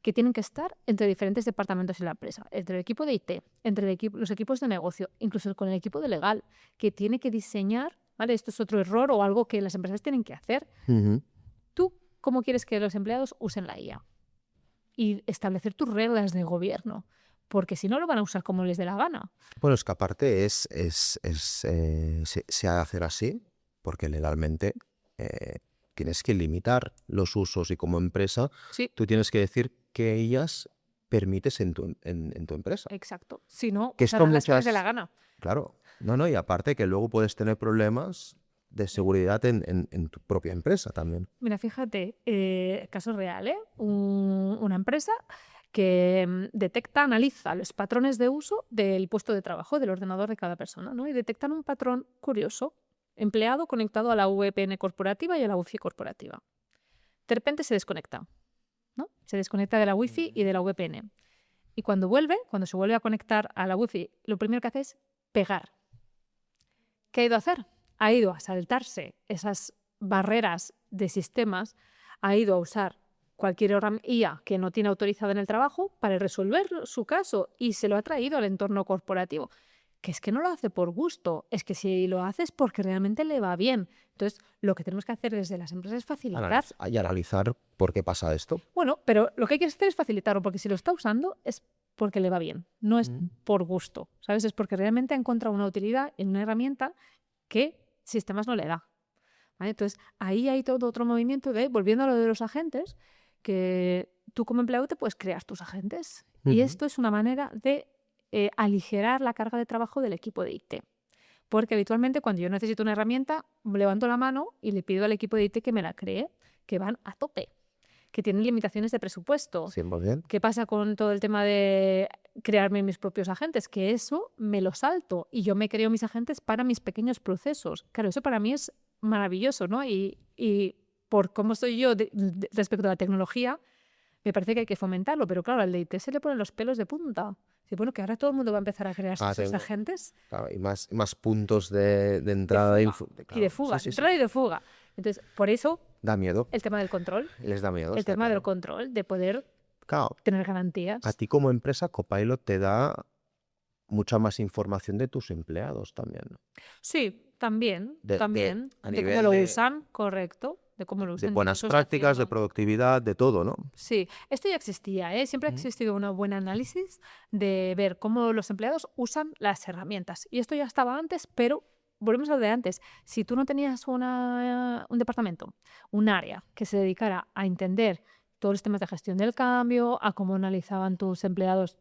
que tienen que estar entre diferentes departamentos en la empresa, entre el equipo de IT, entre los equipos de negocio, incluso con el equipo de legal, que tiene que diseñar, ¿vale? Esto es otro error o algo que las empresas tienen que hacer. ¿Tú cómo quieres que los empleados usen la IA? Y establecer tus reglas de gobierno, porque si no lo van a usar como les dé la gana. Bueno, es que aparte se ha de hacer así, porque legalmente tienes que limitar los usos y como empresa Sí, tú tienes que decir que ellas permites en tu empresa. exacto. Si no, Que esto usarán las que les dé la muchas, gana. claro, no, y aparte que luego puedes tener problemas de seguridad en tu propia empresa también. Mira, fíjate, caso real, ¿eh? Una empresa que detecta, analiza los patrones de uso del puesto de trabajo, del ordenador de cada persona, ¿no? Y detectan un patrón curioso, empleado conectado a la VPN corporativa y a la Wi-Fi corporativa. De repente se desconecta, ¿no? Se desconecta de la Wi-Fi y de la VPN. Y cuando se vuelve a conectar a la Wi-Fi, lo primero que hace es pegar. ¿Qué ha ido a hacer? Ha ido a saltarse esas barreras de sistemas, ha ido a usar cualquier IA que no tiene autorizada en el trabajo para resolver su caso y se lo ha traído al entorno corporativo. Que es que no lo hace por gusto, es que si lo hace es porque realmente le va bien. Entonces, lo que tenemos que hacer desde las empresas es facilitar. Y analizar por qué pasa esto. Bueno, pero lo que hay que hacer es facilitarlo, porque si lo está usando es porque le va bien, no es por gusto, ¿sabes? Es porque realmente ha encontrado una utilidad en una herramienta que sistemas no le da. ¿Vale? Entonces, ahí hay todo otro movimiento de, volviendo a lo de los agentes, que tú como empleado te puedes crear tus agentes. Y esto es una manera de aligerar la carga de trabajo del equipo de IT. Porque habitualmente cuando yo necesito una herramienta, levanto la mano y le pido al equipo de IT que me la cree, que van a tope, que tienen limitaciones de presupuesto. 100%. ¿Qué pasa con todo el tema de crearme mis propios agentes? Que eso me lo salto y yo me creo mis agentes para mis pequeños procesos. Claro, eso para mí es maravilloso, ¿no? Y por cómo soy yo respecto a la tecnología, me parece que hay que fomentarlo, pero claro, al de IT se le ponen los pelos de punta. Dice, bueno, que ahora todo el mundo va a empezar a crear sus agentes. Claro, y más puntos de entrada y de fuga, entrada y de fuga. Entonces, por eso da miedo. el tema del control. Les da miedo. El tema del control, de poder tener garantías. A ti como empresa, Copilot te da mucha más información de tus empleados también. Sí, también. De cómo lo usan, correcto. De cómo lo usan. De buenas prácticas, de productividad, de todo, ¿no? Sí, esto ya existía, ¿eh? Siempre ha existido un buen análisis de ver cómo los empleados usan las herramientas. Y esto ya estaba antes, pero volvemos a lo de antes. Si tú no tenías un departamento, un área que se dedicara a entender todos los temas de gestión del cambio, a cómo analizaban tus empleados,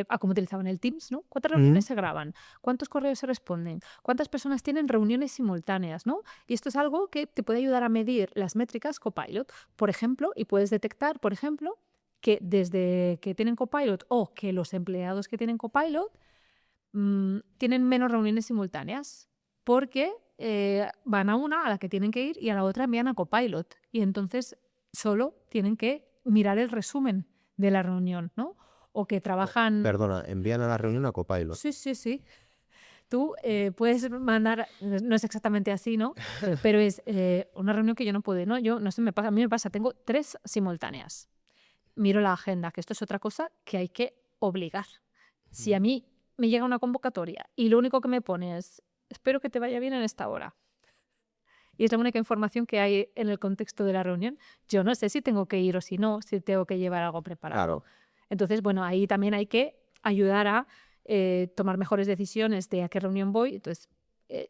a cómo utilizaban el Teams, ¿no? ¿Cuántas reuniones se graban? ¿Cuántos correos se responden? ¿Cuántas personas tienen reuniones simultáneas, ¿no? Y esto es algo que te puede ayudar a medir las métricas Copilot, por ejemplo, y puedes detectar, por ejemplo, que desde que tienen Copilot o que los empleados que tienen Copilot tienen menos reuniones simultáneas porque van a una a la que tienen que ir y a la otra envían a Copilot. Y entonces solo tienen que mirar el resumen de la reunión, ¿no? O que trabajan... Perdona, envían a la reunión a Copilot. Sí. Tú puedes mandar, no es exactamente así, ¿no? Pero es una reunión que yo no puedo, ¿no? Yo, no sé, a mí me pasa, tengo 3 simultáneas. Miro la agenda, que esto es otra cosa que hay que obligar. Si a mí me llega una convocatoria y lo único que me pone es, espero que te vaya bien en esta hora, y es la única información que hay en el contexto de la reunión, yo no sé si tengo que ir o si no, si tengo que llevar algo preparado. Claro. Entonces, bueno, ahí también hay que ayudar a tomar mejores decisiones de a qué reunión voy. Entonces,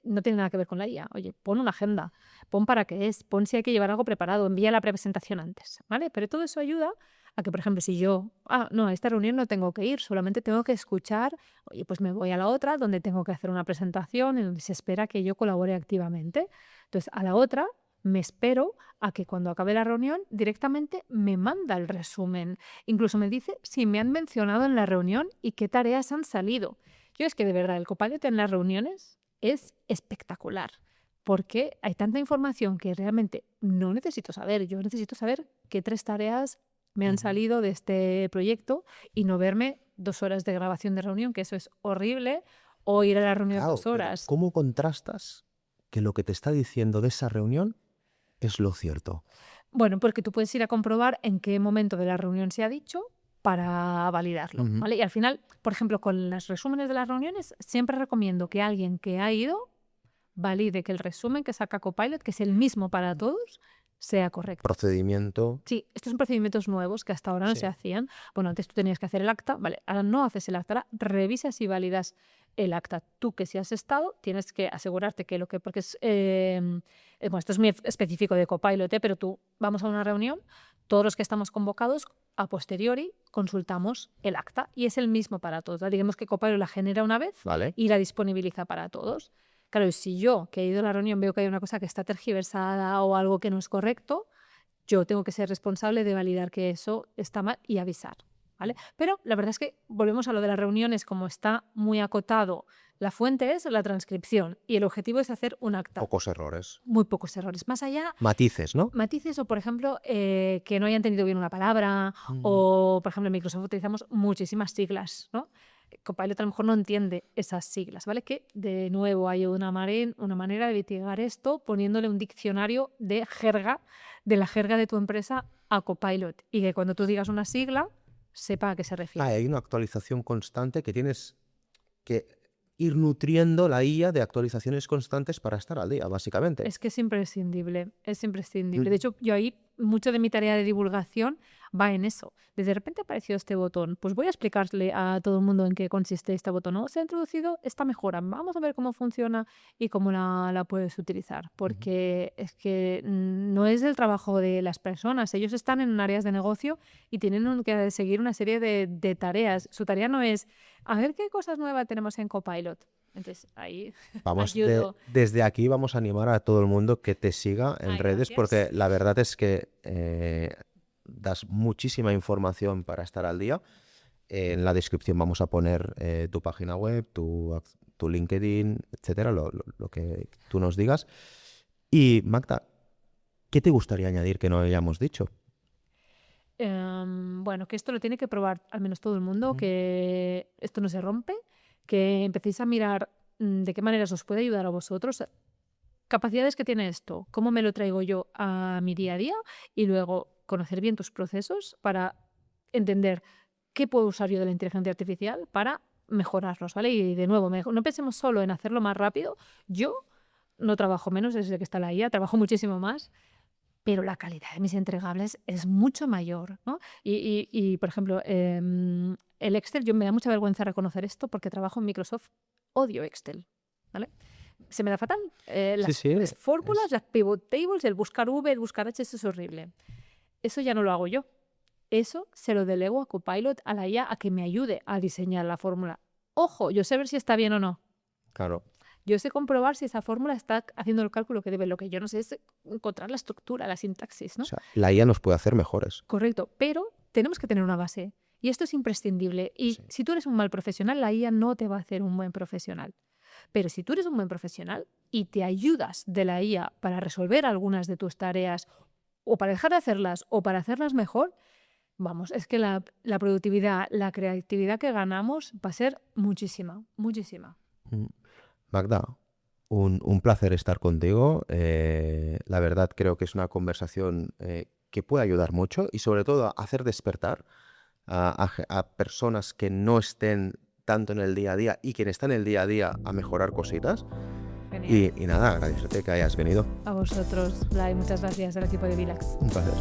no tiene nada que ver con la IA. Oye, pon una agenda, pon para qué es, pon si hay que llevar algo preparado, envía la presentación antes, ¿vale? Pero todo eso ayuda a que, por ejemplo, si yo, no, a esta reunión no tengo que ir, solamente tengo que escuchar, oye, pues me voy a la otra donde tengo que hacer una presentación en donde se espera que yo colabore activamente. Entonces, a la otra me espero a que cuando acabe la reunión directamente me manda el resumen. Incluso me dice si me han mencionado en la reunión y qué tareas han salido. Yo es que de verdad el Copilot en las reuniones es espectacular porque hay tanta información que realmente no necesito saber. Yo necesito saber qué 3 tareas me han salido de este proyecto y no verme 2 horas de grabación de reunión, que eso es horrible, o ir a la reunión Claro, 2 pero horas. ¿cómo contrastas que lo que te está diciendo de esa reunión es lo cierto? Bueno, porque tú puedes ir a comprobar en qué momento de la reunión se ha dicho para validarlo, Ujú. ¿vale? Y al final, por ejemplo, con los resúmenes de las reuniones, siempre recomiendo que alguien que ha ido valide que el resumen que saca Copilot, que es el mismo para todos, sea correcto. Procedimiento. Sí, estos son procedimientos nuevos que hasta ahora no Sí. se hacían. Bueno, antes tú tenías que hacer el acta, vale, ahora no haces el acta, ahora revisas y validas el acta. Tú que si has estado, tienes que asegurarte que lo que, porque es, bueno, esto es muy específico de Copilot, pero tú vamos a una reunión, todos los que estamos convocados, a posteriori consultamos el acta y es el mismo para todos. Digamos que Copilot la genera una vez Vale. y la disponibiliza para todos. Claro, si yo, que he ido a la reunión, veo que hay una cosa que está tergiversada o algo que no es correcto, yo tengo que ser responsable de validar que eso está mal y avisar, ¿vale? Pero la verdad es que volvemos a lo de las reuniones, como está muy acotado, la fuente es la transcripción y el objetivo es hacer un acta. Pocos errores. Muy pocos errores. Más allá, Matices, ¿no? matices o, por ejemplo, que no hayan entendido bien una palabra o, por ejemplo, en Microsoft utilizamos muchísimas siglas, ¿no? Copilot a lo mejor no entiende esas siglas, ¿vale? Que, de nuevo, hay una manera de mitigar esto poniéndole un diccionario de la jerga de tu empresa a Copilot y que cuando tú digas una sigla, sepa a qué se refiere. Hay una actualización constante que tienes que ir nutriendo la IA de actualizaciones constantes para estar al día, básicamente. Es que es imprescindible, es imprescindible. De hecho, yo ahí, mucho de mi tarea de divulgación va en eso. De repente ha aparecido este botón, pues voy a explicarle a todo el mundo en qué consiste este botón. ¿No? Se ha introducido esta mejora, vamos a ver cómo funciona y cómo la puedes utilizar. Porque es que no es el trabajo de las personas, ellos están en áreas de negocio y tienen que seguir una serie de tareas. Su tarea no es, a ver qué cosas nuevas tenemos en Copilot. Entonces, ahí ayudo. Desde aquí vamos a animar a todo el mundo que te siga en Ay, redes, gracias. porque la verdad es que das muchísima información para estar al día. En la descripción vamos a poner tu página web, tu LinkedIn, etcétera, lo que tú nos digas. Y Magda, ¿qué te gustaría añadir que no hayamos dicho? Bueno, que esto lo tiene que probar al menos todo el mundo, que esto no se rompe, que empecéis a mirar de qué maneras os puede ayudar a vosotros, capacidades que tiene esto, cómo me lo traigo yo a mi día a día y luego conocer bien tus procesos para entender qué puedo usar yo de la inteligencia artificial para mejorarlos, ¿vale? Y de nuevo, no pensemos solo en hacerlo más rápido. Yo no trabajo menos desde que está la IA, trabajo muchísimo más, pero la calidad de mis entregables es mucho mayor, ¿no? Y por ejemplo, el Excel, yo me da mucha vergüenza reconocer esto porque trabajo en Microsoft, odio Excel, ¿vale? Se me da fatal. Las fórmulas, las pivot tables, el buscar V, el buscar H, eso es horrible. Eso ya no lo hago yo. Eso se lo delego a Copilot, a la IA, a que me ayude a diseñar la fórmula. Ojo, yo sé ver si está bien o no. Claro. Yo sé comprobar si esa fórmula está haciendo el cálculo que debe. Lo que yo no sé es encontrar la estructura, la sintaxis, ¿no? O sea, la IA nos puede hacer mejores. Correcto, pero tenemos que tener una base. Y esto es imprescindible. Y si tú eres un mal profesional, la IA no te va a hacer un buen profesional. Pero si tú eres un buen profesional y te ayudas de la IA para resolver algunas de tus tareas o para dejar de hacerlas o para hacerlas mejor, vamos, es que la productividad, la creatividad que ganamos va a ser muchísima, muchísima. Magda, un placer estar contigo. La verdad creo que es una conversación que puede ayudar mucho y sobre todo a hacer despertar a personas que no estén tanto en el día a día y quien está en el día a día a mejorar cositas. Genial. Y nada, agradecerte que hayas venido. A vosotros, Blay, muchas gracias al equipo de Vilax. Un placer.